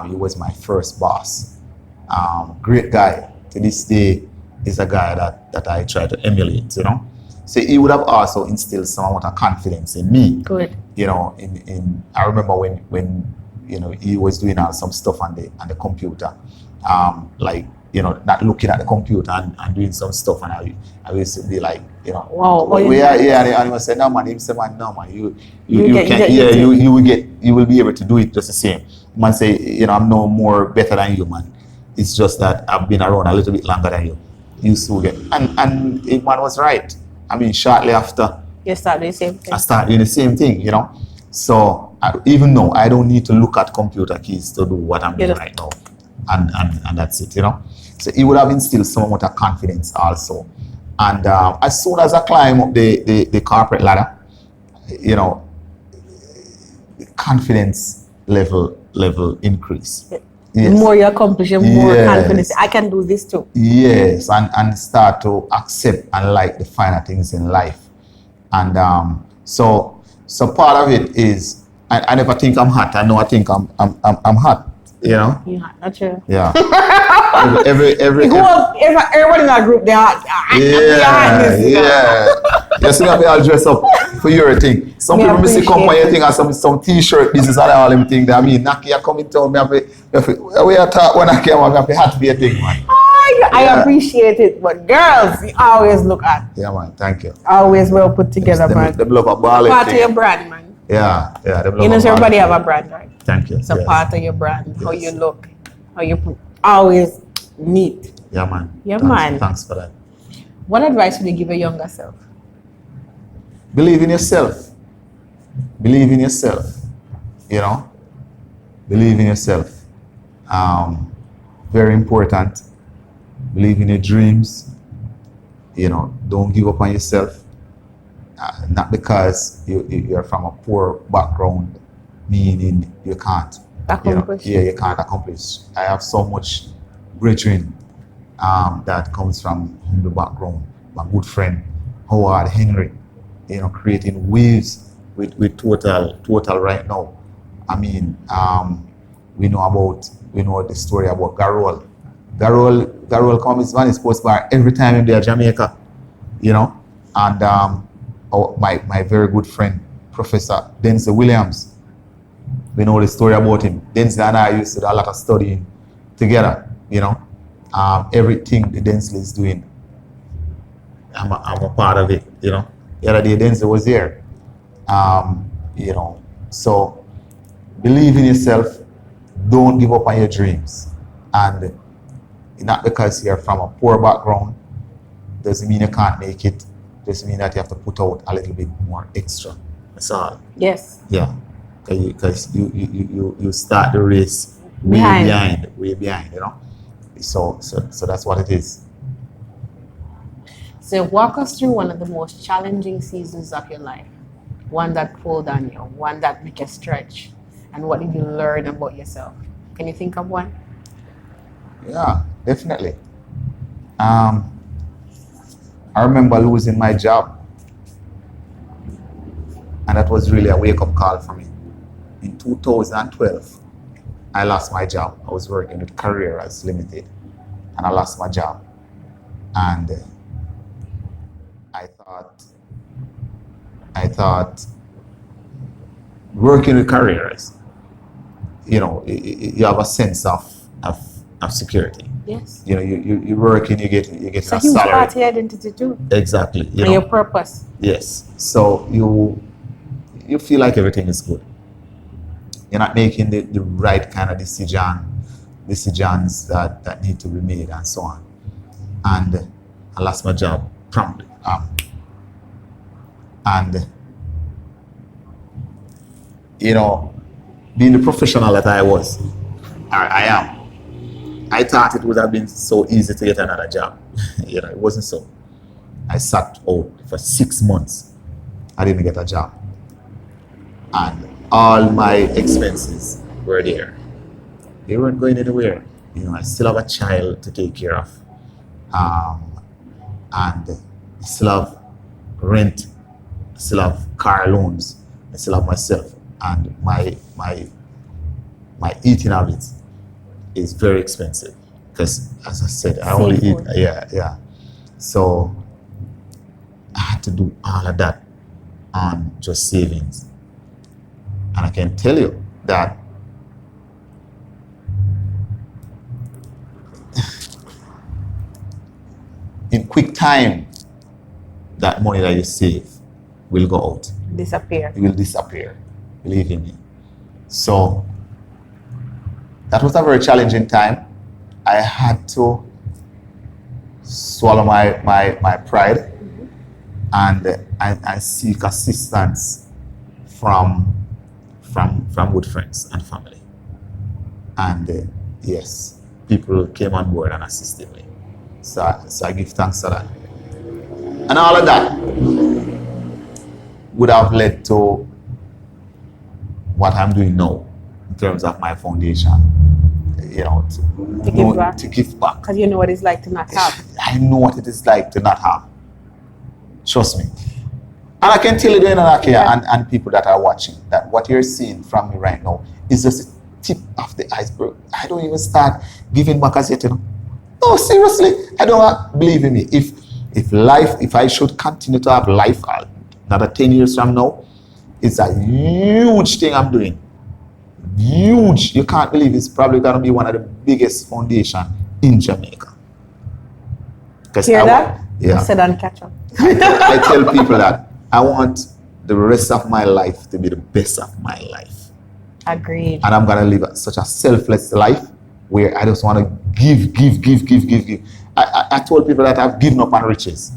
Speaker 2: He was my first boss. Great guy. To this day, is a guy that I try to emulate, So he would have also instilled some amount of confidence in me.
Speaker 1: Good.
Speaker 2: I remember when he was doing some stuff on the computer, not looking at the computer and doing some stuff, and I used to be like,
Speaker 1: wow,
Speaker 2: and he was saying, no man, he said, man, no man, you will be able to do it just the same. Man say, I'm no more better than you, man. It's just that I've been around a little bit longer than you. You still get, and the man was right. I mean, shortly after,
Speaker 1: you start doing the same thing.
Speaker 2: I started doing the same thing, So even though I don't need to look at computer keys to do what I'm doing right now, and that's it, So he would have instilled some amount of confidence also. And as soon as I climb up the corporate ladder, the confidence level increase.
Speaker 1: Yes. The more you accomplish, the more confidence. I can do this too.
Speaker 2: Yes, and start to accept and like the finer things in life. And so part of it is I never think I'm hot. I think I'm hot.
Speaker 1: You're hot, not true.
Speaker 2: Yeah.
Speaker 1: everybody in that group, they're hot.
Speaker 2: You see, I'll dress up for your thing. Some people may see come on your thing and some t-shirt business and all them things. I mean, Nackia coming to me, we are talking when I came, I have to hat be a thing, man.
Speaker 1: I appreciate it, but girls, you always look at.
Speaker 2: Yeah, man, thank you.
Speaker 1: Always well put together, man.
Speaker 2: They love a ball.
Speaker 1: Part of your brand, man.
Speaker 2: Yeah.
Speaker 1: Everybody have a brand, right?
Speaker 2: Thank you.
Speaker 1: It's a part of your brand, how you look, how you always neat.
Speaker 2: Yeah, man.
Speaker 1: Man.
Speaker 2: Thanks for that.
Speaker 1: What advice would you give your younger self?
Speaker 2: Believe in yourself. Believe in yourself. Believe in yourself. Very important. Believe in your dreams. Don't give up on yourself. Not because you're from a poor background, meaning you can't accomplish. You can't accomplish. I have so much brethren that comes from humble background. My good friend Howard Henry, creating waves with total right now. I mean, we know the story about Garol. Garol comes Miss Vannie Sports Bar every time in Jamaica, and my very good friend Professor Denzel Williams. We know the story about him. Denzel and I used to do a lot of studying together. Everything the Denzel is doing, I'm a part of it. The other day Denzel was here. So believe in yourself. Don't give up on your dreams. And not because you're from a poor background doesn't mean you can't make it. Just mean that you have to put out a little bit more extra. That's all.
Speaker 1: Yes.
Speaker 2: Yeah. Because you start the race way behind. So that's what it is.
Speaker 1: So walk us through one of the most challenging seasons of your life. One that pulled on you, one that made you stretch. And what did you learn about yourself? Can you think of one?
Speaker 2: Yeah, definitely. I remember losing my job. And that was really a wake-up call for me. In 2012, I lost my job. I was working with Careers Limited, and I lost my job. And I thought working with Careers, you have a sense of security.
Speaker 1: Yes.
Speaker 2: You work and you get a salary.
Speaker 1: It's a huge part of your identity too.
Speaker 2: Exactly.
Speaker 1: And your purpose.
Speaker 2: Yes. So you feel like everything is good. You're not making the right kind of decisions that need to be made and so on. And I lost my job promptly. Being the professional that I was, I am. I thought it would have been so easy to get another job. It wasn't so. I sat out for 6 months. I didn't get a job. And all my expenses were there. They weren't going anywhere. I still have a child to take care of. And I still have rent I still have car loans. I still have myself, and my eating habits is very expensive because, as I said, I only eat.
Speaker 1: Seafood.
Speaker 2: Yeah. So I had to do all of that on just savings, and I can tell you that in quick time, that money that you save will go out.
Speaker 1: Disappear.
Speaker 2: It will disappear. Believe in me. So that was a very challenging time. I had to swallow my pride and seek assistance from good friends and family. And yes, people came on board and assisted me. So I give thanks for that. And all of that would have led to what I'm doing now in terms of my foundation. To give back.
Speaker 1: Because you know what it's like to not have.
Speaker 2: I know what it is like to not have. Trust me. And I can tell you, Nackia, and people that are watching, that what you're seeing from me right now is just the tip of the iceberg. I don't even start giving back as yet, No, seriously, I don't believe in me. If I should continue to have life another 10 years from now, it's a huge thing I'm doing. Huge. You can't believe it's probably going to be one of the biggest foundations in Jamaica.
Speaker 1: Hear that?
Speaker 2: Yeah.
Speaker 1: Sit and catch up.
Speaker 2: I tell people that I want the rest of my life to be the best of my life.
Speaker 1: Agreed.
Speaker 2: And I'm going to live such a selfless life where I just want to give. I told people that I've given up on riches.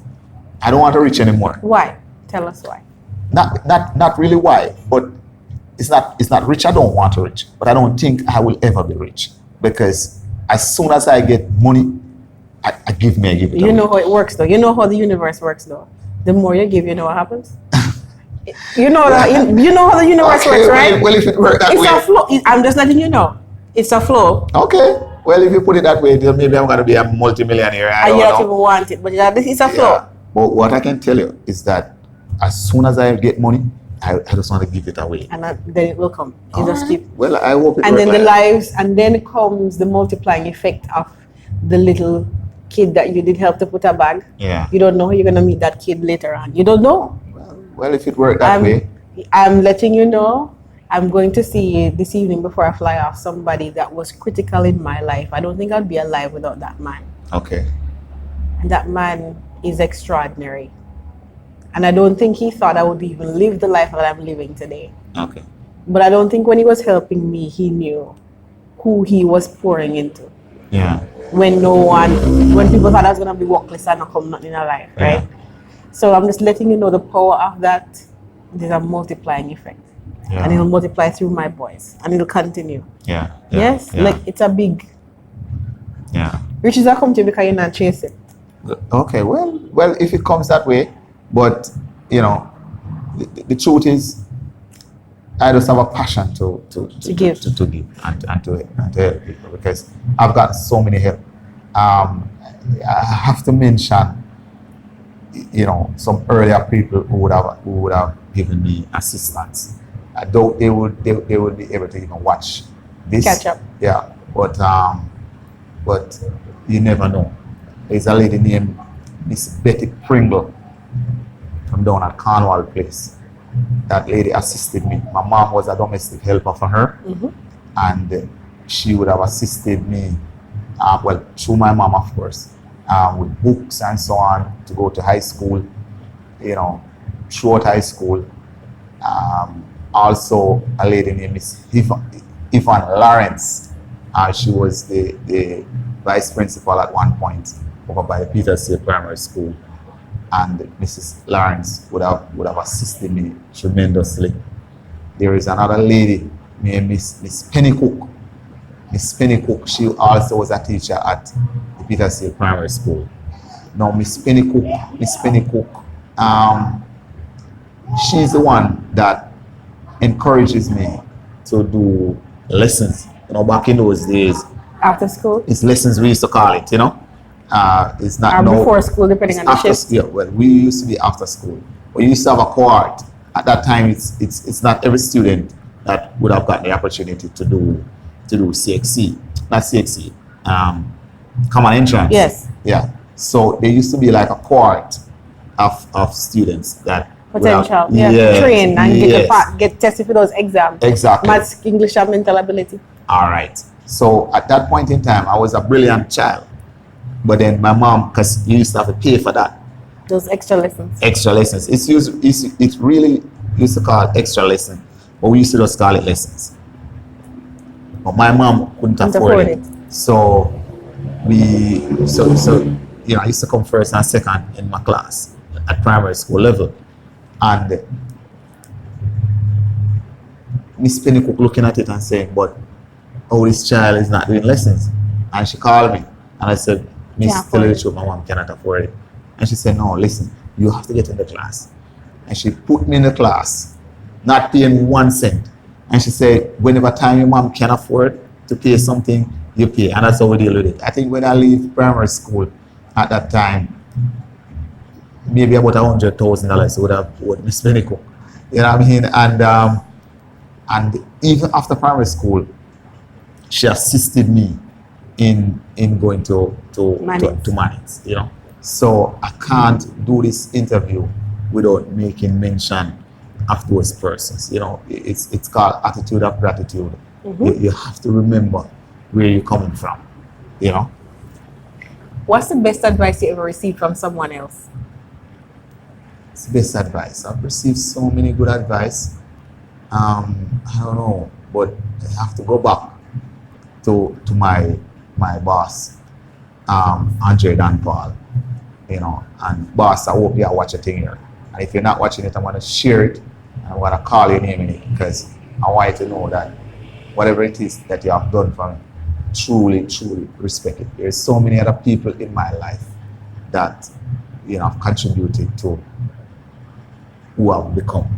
Speaker 2: I don't want to rich anymore.
Speaker 1: Why? Tell us why.
Speaker 2: Not really why, but it's not rich. I don't want to rich, but I don't think I will ever be rich, because as soon as I get money, I give it.
Speaker 1: You know how it works, though. You know how the universe works, though. The more you give, you know what happens. you know how the universe works, right?
Speaker 2: Well, if it works that way,
Speaker 1: it's a flow. I'm just letting you know. It's a flow.
Speaker 2: Okay. Well, if you put it that way, then maybe I'm going to be a multimillionaire. I don't
Speaker 1: don't even want it, but it's a flow.
Speaker 2: Yeah. But what I can tell you is that as soon as I get money, I just want to give it away.
Speaker 1: And then it will come. You just keep.
Speaker 2: Well, I hope it
Speaker 1: And then
Speaker 2: like
Speaker 1: the lives, and then comes the multiplying effect of the little kid that you did help to put a bag.
Speaker 2: Yeah.
Speaker 1: You don't know how you're going to meet that kid later on. You don't know.
Speaker 2: Well, if it worked that way.
Speaker 1: I'm letting you know. I'm going to see this evening before I fly off somebody that was critical in my life. I don't think I'd be alive without that man.
Speaker 2: Okay.
Speaker 1: And that man is extraordinary. And I don't think he thought I would even live the life that I'm living today.
Speaker 2: Okay.
Speaker 1: But I don't think when he was helping me, he knew who he was pouring into.
Speaker 2: Yeah.
Speaker 1: When people thought I was going to be workless and not come nothing in our life, right?
Speaker 2: Yeah.
Speaker 1: So I'm just letting you know the power of that. There's a multiplying effect.
Speaker 2: Yeah.
Speaker 1: And it'll multiply through my boys. And it'll continue.
Speaker 2: Yeah.
Speaker 1: Yes?
Speaker 2: Yeah.
Speaker 1: Like, it's a big...
Speaker 2: Yeah.
Speaker 1: Riches are come to you because you're not chasing.
Speaker 2: Okay, well, if it comes that way, but, the truth is, I just have a passion to give and to help people, because I've got so many help. I have to mention, some earlier people who would have given me assistance. I doubt they would be able to even watch this.
Speaker 1: Catchup.
Speaker 2: Yeah, but you never know. There's a lady named Miss Betty Pringle from down at Cornwall Place. That lady assisted me. My mom was a domestic helper for her, and she would have assisted me, through my mom, of course, with books and so on, to go to high school, throughout high school. Also, a lady named Miss Yvonne Lawrence. She was the vice principal at one point over by the Petersfield Primary School, and Mrs. Lawrence would have assisted me tremendously. There is another lady named Miss Penny Cook. Miss Penny Cook, she also was a teacher at the Petersfield Primary School. Now, Miss Penny Cook, she's the one that encourages me to do lessons. Back in those days,
Speaker 1: After school?
Speaker 2: it's lessons we used to call it, It's not
Speaker 1: Or before school, depending on the shift.
Speaker 2: Yeah, well, we used to be after school, We used to have a cohort. At that time, it's not every student that would have gotten the opportunity to do CXC, not CXC, common entrance.
Speaker 1: Yes.
Speaker 2: Yeah. So there used to be like a cohort of students that
Speaker 1: Potential.
Speaker 2: Yes,
Speaker 1: Train and
Speaker 2: yes.
Speaker 1: get tested for those exams.
Speaker 2: Exactly.
Speaker 1: Maths, English, and mental ability.
Speaker 2: All right. So at that point in time, I was a brilliant child. But then my mom, because you used to have to pay for that.
Speaker 1: Those extra lessons.
Speaker 2: Extra lessons. It's really used to call it extra lesson, but we used to just call it lessons. But my mom couldn't afford it. So I used to come first and second in my class at primary school level. And Miss Pennycook looking at it and saying, but this child is not doing lessons. And she called me and I said, Miss, tell her the truth, my mom cannot afford it. And she said, no, listen, you have to get in the class. And she put me in the class, not paying 1 cent. And she said, whenever time your mom can afford to pay something, you pay. And that's how we deal with it. I think when I leave primary school at that time, maybe about $100,000 would have owed Miss Pennycook. You know what I mean? And even after primary school, she assisted me in going to Mannings, you know. So I can't do this interview without making mention of those persons. You know, it's called attitude of gratitude. Mm-hmm. You have to remember where you're coming from, you know.
Speaker 1: What's the best advice you ever received from someone else?
Speaker 2: It's the best advice. I've received so many good advice. I don't know, but I have to go back to my boss, Andre Dan Paul, you know. And boss, I hope you are watching it here. And if you're not watching it, I'm going to share it and I'm going to call your name in it, because I want you to know that whatever it is that you have done for me, truly, truly respect it. There's so many other people in my life that, you know, have contributed to who I've become,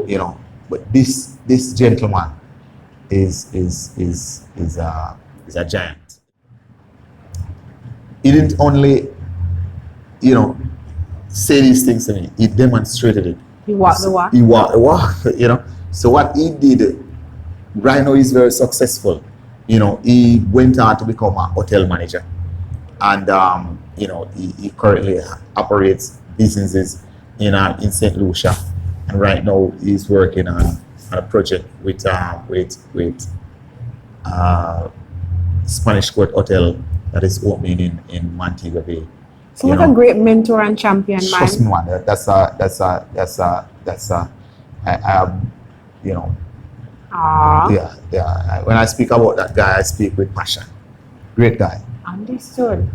Speaker 2: you know. But this gentleman is a giant. He didn't only, you know, say these things to me, he demonstrated it.
Speaker 1: He walked the walk.
Speaker 2: He walked the walk, you know. So what he did, right now he's very successful. You know, he went on to become a hotel manager. And, you know, he currently operates businesses in St. Lucia. And right now he's working on a project with Spanish Court Hotel that is opening in Montego Bay.
Speaker 1: So what a great mentor and champion, man.
Speaker 2: Trust me, man. You know.
Speaker 1: Aww.
Speaker 2: Yeah. When I speak about that guy, I speak with passion. Great guy.
Speaker 1: Understood.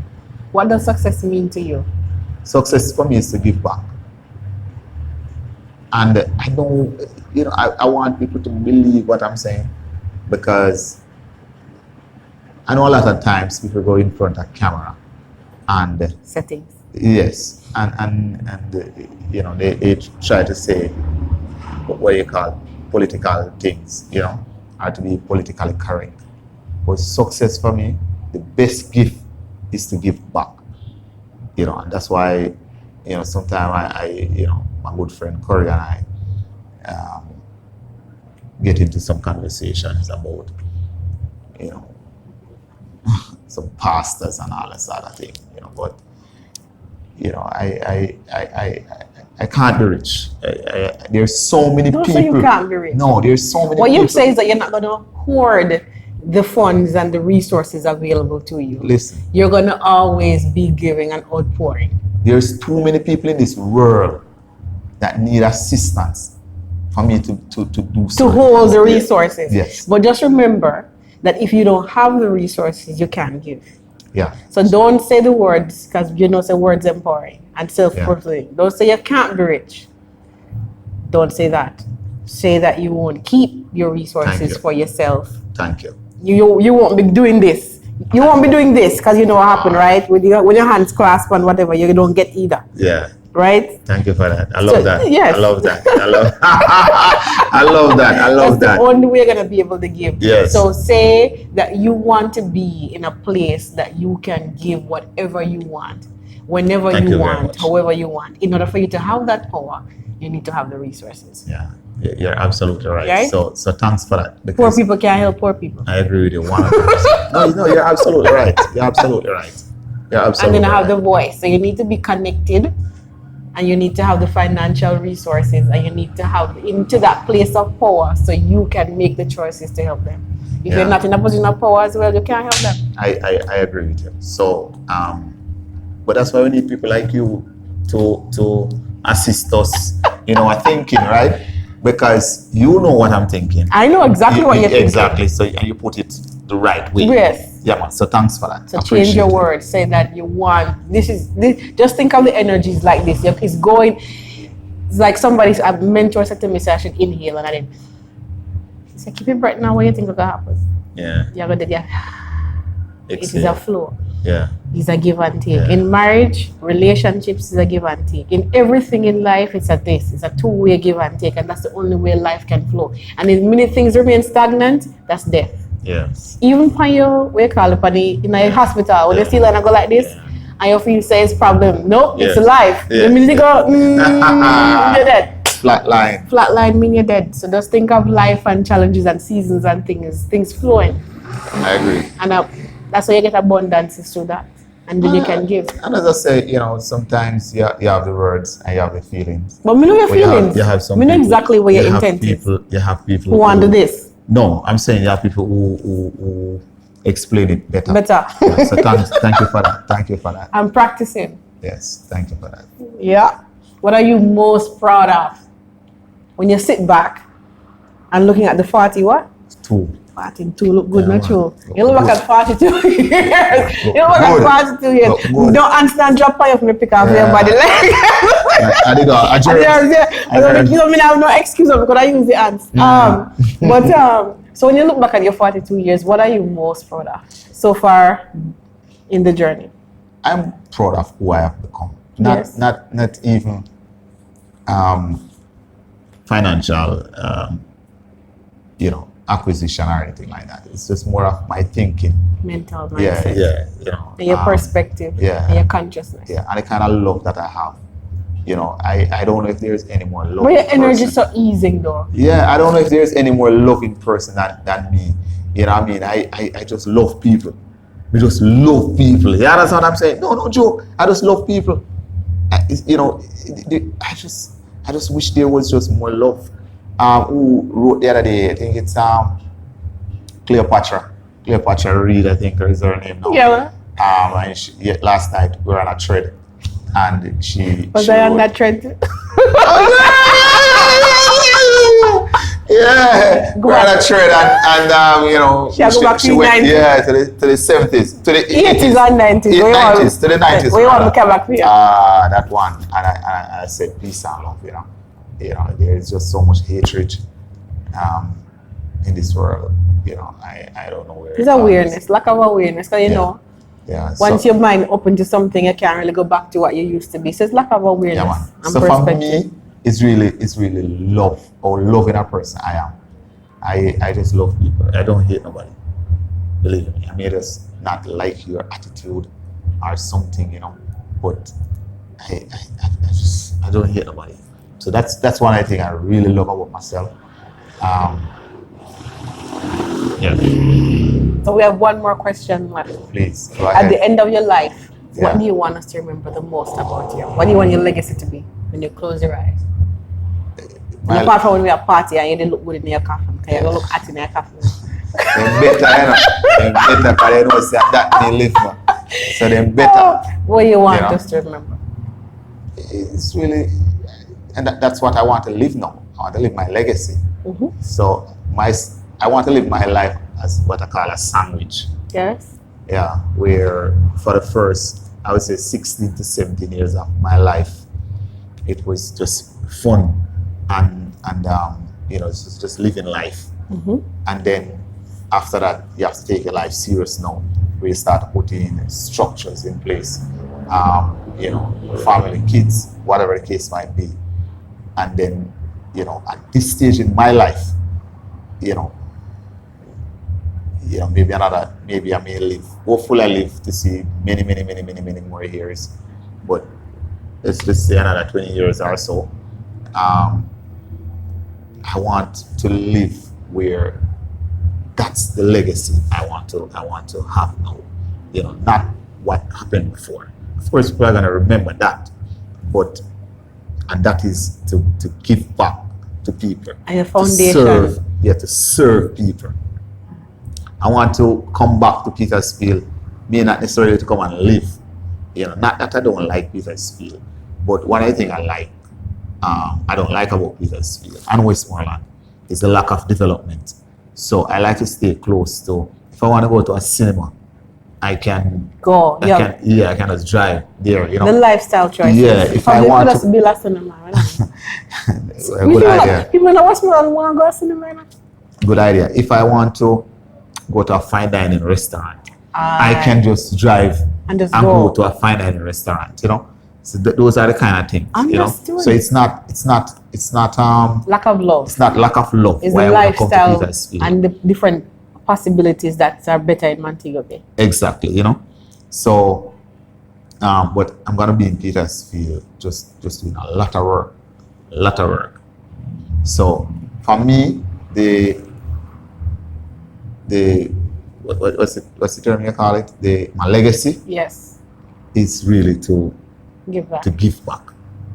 Speaker 1: What does success mean to you?
Speaker 2: Success for me is to give back. And I know, you know, I want people to believe what I'm saying, because I know a lot of times people go in front of camera and
Speaker 1: settings.
Speaker 2: Yes, and you know, they try to say what you call political things, you know, or to be politically correct. But success for me, the best gift is to give back, you know, and that's why, you know, sometimes I you know, my good friend Corey and I get into some conversations about, you know, some pastors and all that sort of thing, you know. But you know, I can't be rich. There's so many people.
Speaker 1: So you can't be rich.
Speaker 2: No, there's so many.
Speaker 1: What
Speaker 2: people.
Speaker 1: you say is that you're not going to hoard the funds and the resources available to you.
Speaker 2: Listen,
Speaker 1: you're going to always be giving and outpouring.
Speaker 2: There's too many people in this world that need assistance for me to do
Speaker 1: to hold the resources.
Speaker 2: Yes.
Speaker 1: But just remember that if you don't have the resources, you can't give.
Speaker 2: Yeah.
Speaker 1: So don't say the words, because you know, say words empowering and self-fulfilling. Yeah. Don't say you can't be rich. Don't say that. Say that you won't keep your resources for yourself.
Speaker 2: Thank you.
Speaker 1: You won't be doing this. You won't be doing this because you know what happened, right? When your hands clasp and whatever, you don't get either.
Speaker 2: Yeah.
Speaker 1: Right?
Speaker 2: Thank you for that. I love that.
Speaker 1: Yes.
Speaker 2: I love that. I love that.
Speaker 1: That's the only way you're going to be able to give.
Speaker 2: Yes.
Speaker 1: So say that you want to be in a place that you can give whatever you want, whenever you want, however you want. In order for you to have that power, you need to have the resources.
Speaker 2: Yeah, you're absolutely right.
Speaker 1: Right?
Speaker 2: So thanks for that.
Speaker 1: Poor
Speaker 2: because
Speaker 1: people can't help poor people.
Speaker 2: I agree with you 100%. No, you're absolutely right. You're absolutely right. You're
Speaker 1: And
Speaker 2: absolutely
Speaker 1: then I have
Speaker 2: right.
Speaker 1: the voice. So you need to be connected, and you need to have the financial resources, and you need to have into that place of power so you can make the choices to help them. If you're not in a position of power as well, you can't help them.
Speaker 2: I agree with you. So, but that's why we need people like you to assist us in our thinking, right? Because you know what I'm thinking.
Speaker 1: I know exactly what you're thinking.
Speaker 2: Exactly. So, and you put it the right way.
Speaker 1: Yes.
Speaker 2: Yeah, man. So thanks for that.
Speaker 1: So change your words. Say that you want this. Just think of the energies like this. It's going. It's like a mentor said to me, so I should inhale, and I did. He said, keep your breath now. What you think is gonna happen?
Speaker 2: Yeah.
Speaker 1: You're gonna do. It is a flow.
Speaker 2: Yeah.
Speaker 1: It's a give and take.
Speaker 2: Yeah.
Speaker 1: In marriage, relationships is a give and take. In everything in life, it's a two-way give and take, and that's the only way life can flow. And if many things remain stagnant, that's death.
Speaker 2: Yes.
Speaker 1: Even when you in a hospital, when you still and go like this, and you feel say it's problem. Nope, it's life. The minute you go, you're dead.
Speaker 2: Flatline.
Speaker 1: Flatline mean you're dead. So just think of life and challenges and seasons and things flowing.
Speaker 2: I agree.
Speaker 1: And that's why you get abundance is through that. And then you can give.
Speaker 2: And as I say, sometimes you have the words and you have the feelings.
Speaker 1: But we know your feelings.
Speaker 2: You have some
Speaker 1: we know
Speaker 2: people,
Speaker 1: exactly what your intent is.
Speaker 2: You have people
Speaker 1: who want to do this.
Speaker 2: No, I'm saying you have people who explain it better. Yeah, so thank you for that. Thank you for that.
Speaker 1: I'm practicing.
Speaker 2: Yes, thank you for that.
Speaker 1: Yeah. What are you most proud of when you sit back and looking at the 40 what?
Speaker 2: 2.
Speaker 1: 42 look good, not true.
Speaker 2: Look
Speaker 1: You look
Speaker 2: good.
Speaker 1: at 42 years. You look at 42 years. Don't understand drop on you from the pick off your body.
Speaker 2: I did
Speaker 1: You don't mean I have no excuse because I use the hands. So when you look back at your 42 years, what are you most proud of so far in the journey?
Speaker 2: I'm proud of who I have become.
Speaker 1: Yes.
Speaker 2: Not even financial, acquisition or anything like that. It's just more of my thinking.
Speaker 1: Mental mindset.
Speaker 2: Yeah.
Speaker 1: And your perspective.
Speaker 2: Yeah.
Speaker 1: And your consciousness.
Speaker 2: Yeah, and the kind of love that I have. I don't know if there's any more love.
Speaker 1: But your energy is so easing though.
Speaker 2: Yeah, I don't know if there's any more loving person than me. You know what I mean? I just love people. We just love people. Yeah, that's what I'm saying. No joke. I just love people. I just wish there was just more love. Who wrote the other day? I think it's Cleopatra. Cleopatra Reed, I think is her name now.
Speaker 1: Yeah.
Speaker 2: And last night we were on a thread, and she
Speaker 1: was I on that trend?
Speaker 2: Yeah, we're on a thread, and she went to the 70s, to the
Speaker 1: 80s and 90s.
Speaker 2: To the 90s.
Speaker 1: We want to come back here.
Speaker 2: That one, and I said peace and love. There is just so much hatred in this world. I don't know where.
Speaker 1: It's awareness, lack of awareness, because once your mind open to something, you can't really go back to what you used to be. So it's lack of awareness.
Speaker 2: Yeah, man.
Speaker 1: And
Speaker 2: So
Speaker 1: perspective.
Speaker 2: for me, it's really love, or loving a person. I just love people. I don't hate nobody. Believe me. I may just not like your attitude or something, but I don't hate nobody. So that's one I think I really love about myself.
Speaker 1: So we have one more question left.
Speaker 2: Please, go
Speaker 1: At
Speaker 2: ahead.
Speaker 1: the end of your life, what
Speaker 2: Yeah.
Speaker 1: do you want us to remember the most about you? What do you want your legacy to be when you close your eyes? And apart from when we are party and you didn't look good in your coffin, because you don't look hot in your coffin.
Speaker 2: Them better, Them better, because they know say that they live now. So them better.
Speaker 1: What do you want us to remember?
Speaker 2: It's really, and that's what I want to live now. I want to live my legacy.
Speaker 1: Mm-hmm.
Speaker 2: So I want to live my life as what I call a sandwich.
Speaker 1: Yes.
Speaker 2: Yeah, where for the first, I would say 16 to 17 years of my life, it was just fun and just living life.
Speaker 1: Mm-hmm.
Speaker 2: And then after that, you have to take your life serious now, where you start putting structures in place, family, kids, whatever the case might be. And then, at this stage in my life, maybe I may live, hopefully I live to see many more years, but let's just say another 20 years or so. I want to live where that's the legacy I want to have now. You know, not what happened before. Of course, people are gonna remember that, but and that is to give back to people.
Speaker 1: And your foundation.
Speaker 2: To serve people. I want to come back to Petersfield, may not necessarily to come and live. You know, not that I don't like Petersfield, but one other thing I don't like about Petersfield and Westmoreland is the lack of development. So I like to stay close to, if I want to go to a cinema, I can
Speaker 1: go.
Speaker 2: I can just drive there, you know.
Speaker 1: The lifestyle choices.
Speaker 2: Yeah, if I want to
Speaker 1: build a cinema, right?
Speaker 2: Good idea.
Speaker 1: People in Westmoreland want to go to cinema, right?
Speaker 2: Good idea. If I want to go to a fine dining restaurant, I can just drive and go to a fine dining restaurant, you know. So those are the kind of things, you know. So it's not
Speaker 1: lack of love.
Speaker 2: It's not lack of love.
Speaker 1: It's the lifestyle and the different possibilities that are better in Montego Bay.
Speaker 2: Exactly, you know. So, but I'm gonna be in Petersfield, just doing a lot of work. So for me, what's the term you call it? My legacy.
Speaker 1: Yes.
Speaker 2: Is really to give back.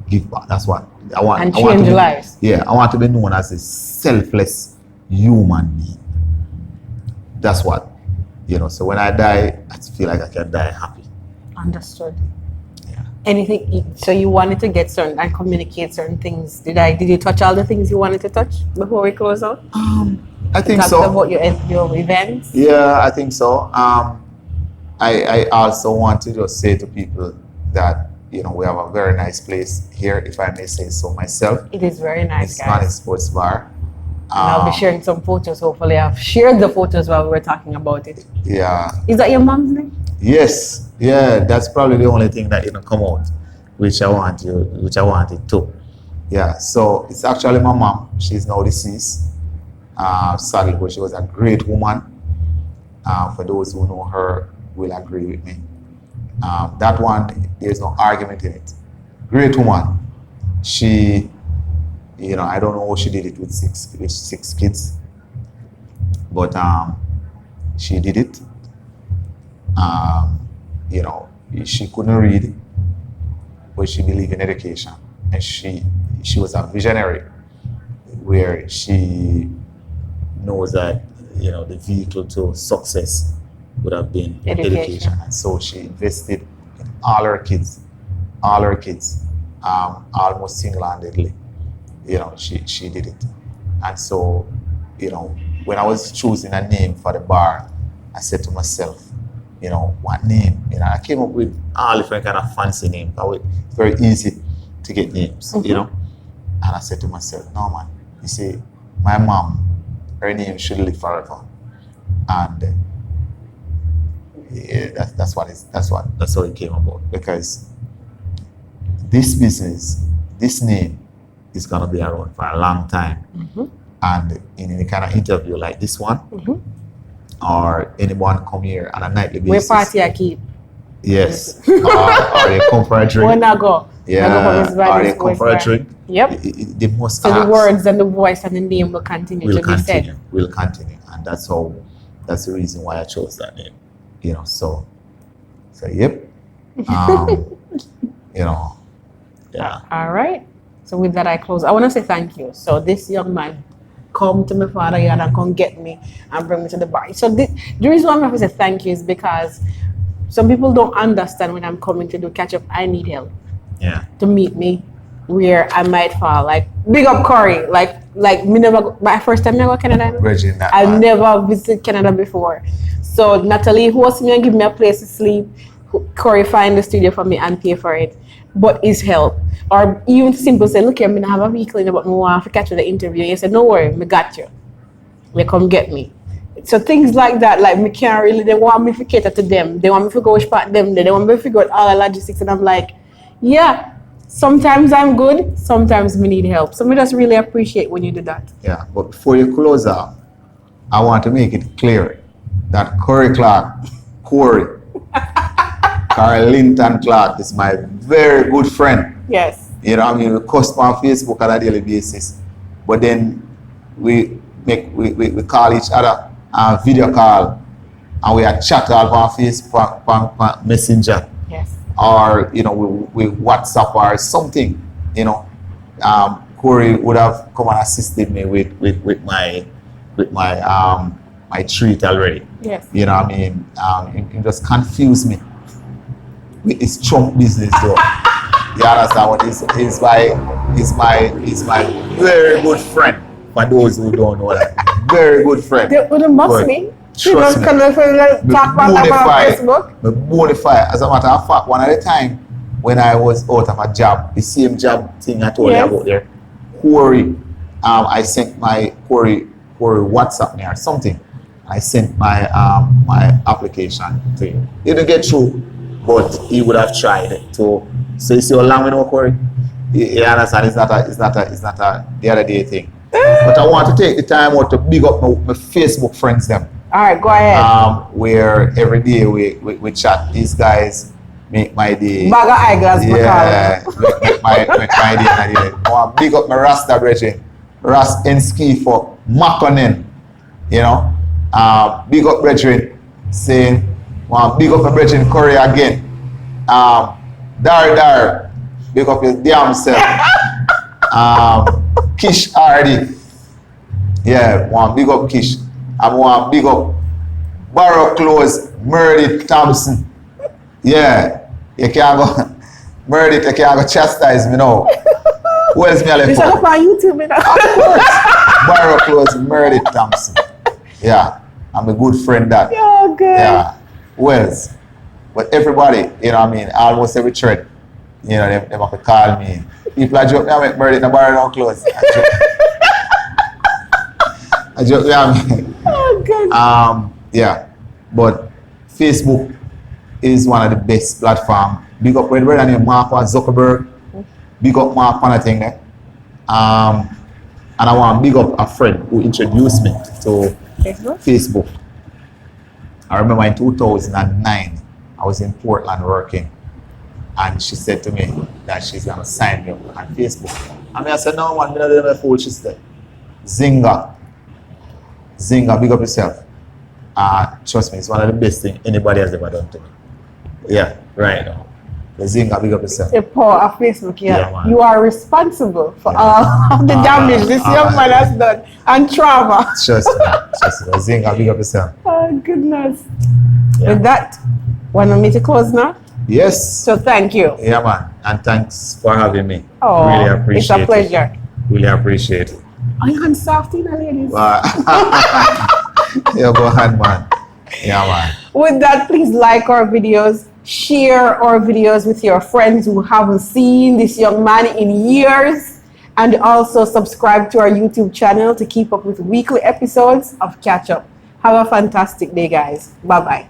Speaker 2: Give back. That's what I want.
Speaker 1: And change lives.
Speaker 2: Yeah, I want to be known as a selfless human being. That's what, you know. So when I die, I feel like I can die happy.
Speaker 1: Understood.
Speaker 2: Yeah.
Speaker 1: Anything? So you wanted to get certain and communicate certain things. Did you touch all the things you wanted to touch before we close out?
Speaker 2: I think so.
Speaker 1: About your events.
Speaker 2: Yeah, I think so. I also want to just say to people that, you know, we have a very nice place here, if I may say so myself.
Speaker 1: It is very nice,
Speaker 2: Miss Vannie Sports Bar.
Speaker 1: And I'll be sharing some photos. Hopefully, I've shared the photos while we were talking about it.
Speaker 2: Yeah.
Speaker 1: Is that your mom's name?
Speaker 2: Yes. Yeah. That's probably the only thing that didn't come out, which I wanted to. Yeah. So it's actually my mom. She's now deceased. Sadly, but she was a great woman. For those who know her, will agree with me. That one, there's no argument in it. Great woman. She, you know, I don't know how she did it with six kids, but she did it. You know, she couldn't read, but she believed in education, and she was a visionary, where she knows that, you know, the vehicle to success would have been education. And so she invested in all her kids, almost single-handedly. You know, she did it. And so, you know, when I was choosing a name for the bar, I said to myself, you know, what name? You know, I came up with all different kind of fancy names. It's very easy to get names, you know. And I said to myself, no man, you see, my mom, her name should live forever. And yeah, that's how it came about. Because this business, this name is gonna be around for a long time. And in any kind of interview like this one, or anyone come here on a nightly basis.
Speaker 1: Where party I keep.
Speaker 2: Yes. or they come for a drink.
Speaker 1: When I go.
Speaker 2: Yeah. Or they come for a drink.
Speaker 1: Yep.
Speaker 2: They must
Speaker 1: so the words and the voice and the name will continue to be said.
Speaker 2: Will continue. And that's the reason why I chose that name. You know, so yep. You know, yeah.
Speaker 1: All right. So with that, I close. I want to say thank you. So this young man come to my father yard and come get me and bring me to the bar. So the reason why I'm going to say thank you is because some people don't understand when I'm coming to do catch-up, I need help.
Speaker 2: Yeah.
Speaker 1: To meet me where I might fall. Like, big up Corey. Like me never, my first time I go to Canada. I've never visited Canada before. So Natalie hosts me and give me a place to sleep. Corey find the studio for me and pay for it. But his help. Or even simple say, look here, I have a vehicle in but I want to catch you the interview. And he said, no worry, me got you. You come get me. So things like that, like me can't really, they want me to cater to them. They want me to go spot them. They want me to figure out all the logistics. And I'm like, yeah, sometimes I'm good, sometimes me need help. So me just really appreciate when you do that.
Speaker 2: Yeah, but before you close out, I want to make it clear that Corey Carl Linton Clark is my very good friend.
Speaker 1: Yes.
Speaker 2: You know what I mean? We cuss on Facebook on a daily basis. But then we call each other on video call and we are chat all on Facebook, on Messenger.
Speaker 1: Yes.
Speaker 2: Or, you know, we WhatsApp or something, you know. Corey would have come and assisted me with my my treat already.
Speaker 1: Yes.
Speaker 2: You know what I mean? It just confused me with his chunk business though. You understand what he's my very good friend. For those who don't know that, very good friend.
Speaker 1: They must be.
Speaker 2: Trust me.
Speaker 1: Talk about Facebook.
Speaker 2: Bonafide. As a matter of fact, one at a time when I was out of a job, the same job thing I told you about there, Corey, I sent my Corey WhatsApp me or something. I sent my my application to him. He didn't get through, but he would have tried to. So you see how long we know Corey? You understand? It's not a the other day thing. But I want to take the time out to big up my Facebook friends them.
Speaker 1: All right, go ahead.
Speaker 2: Where every day we chat. These guys make my day.
Speaker 1: Bag of eyeglass.
Speaker 2: Yeah, make my day. I want to big up my Rasta brethren, Ski for Makonnen. You know, big up brethren saying, want big up my brethren Curry again. Dar, big up your damn self. Kish Hardy. Yeah, want big up Kish. I want big up Barrow Close, Meredith Thompson. Yeah, you can't go Meredith, you can't go chastise me now. Who else me I left?
Speaker 1: This is up on YouTube, you know.
Speaker 2: Of course. Barrow Close, Meredith Thompson. Yeah, I'm a good friend that.
Speaker 1: Yeah, good.
Speaker 2: Yeah, who else? But everybody, you know what I mean, almost every thread, you know, they have to call me. People are joking, I make Meredith and Barrow Close. I joke, yeah, I mean.
Speaker 1: Oh, good.
Speaker 2: Yeah, but Facebook is one of the best platforms. Big up with brother named Mark Zuckerberg. Big up Mark on a thing there. And I want to big up a friend who introduced me to Facebook. I remember in 2009, I was in Portland working, and she said to me that she's going to sign me up on Facebook. I said, no, man, I'm not a fool. She said, Zynga, big up yourself. Trust me, it's one of the best things anybody has ever done to me. Yeah, right now. The Zynga, big up yourself.
Speaker 1: The power of Facebook,
Speaker 2: Yeah,
Speaker 1: you are responsible for all of the damage this young man has done and trauma.
Speaker 2: Trust me. The Zynga, big up yourself.
Speaker 1: Oh, goodness.
Speaker 2: Yeah.
Speaker 1: With that, want me to close now?
Speaker 2: Yes.
Speaker 1: So thank you.
Speaker 2: Yeah, man. And thanks for having me.
Speaker 1: Oh,
Speaker 2: really appreciate it.
Speaker 1: It's a pleasure.
Speaker 2: Really appreciate it.
Speaker 1: Are you hand soft, ladies?
Speaker 2: Yeah, go ahead, man. Yeah, man.
Speaker 1: With that, please like our videos, share our videos with your friends who haven't seen this young man in years, and also subscribe to our YouTube channel to keep up with weekly episodes of Catch Up. Have a fantastic day, guys. Bye-bye.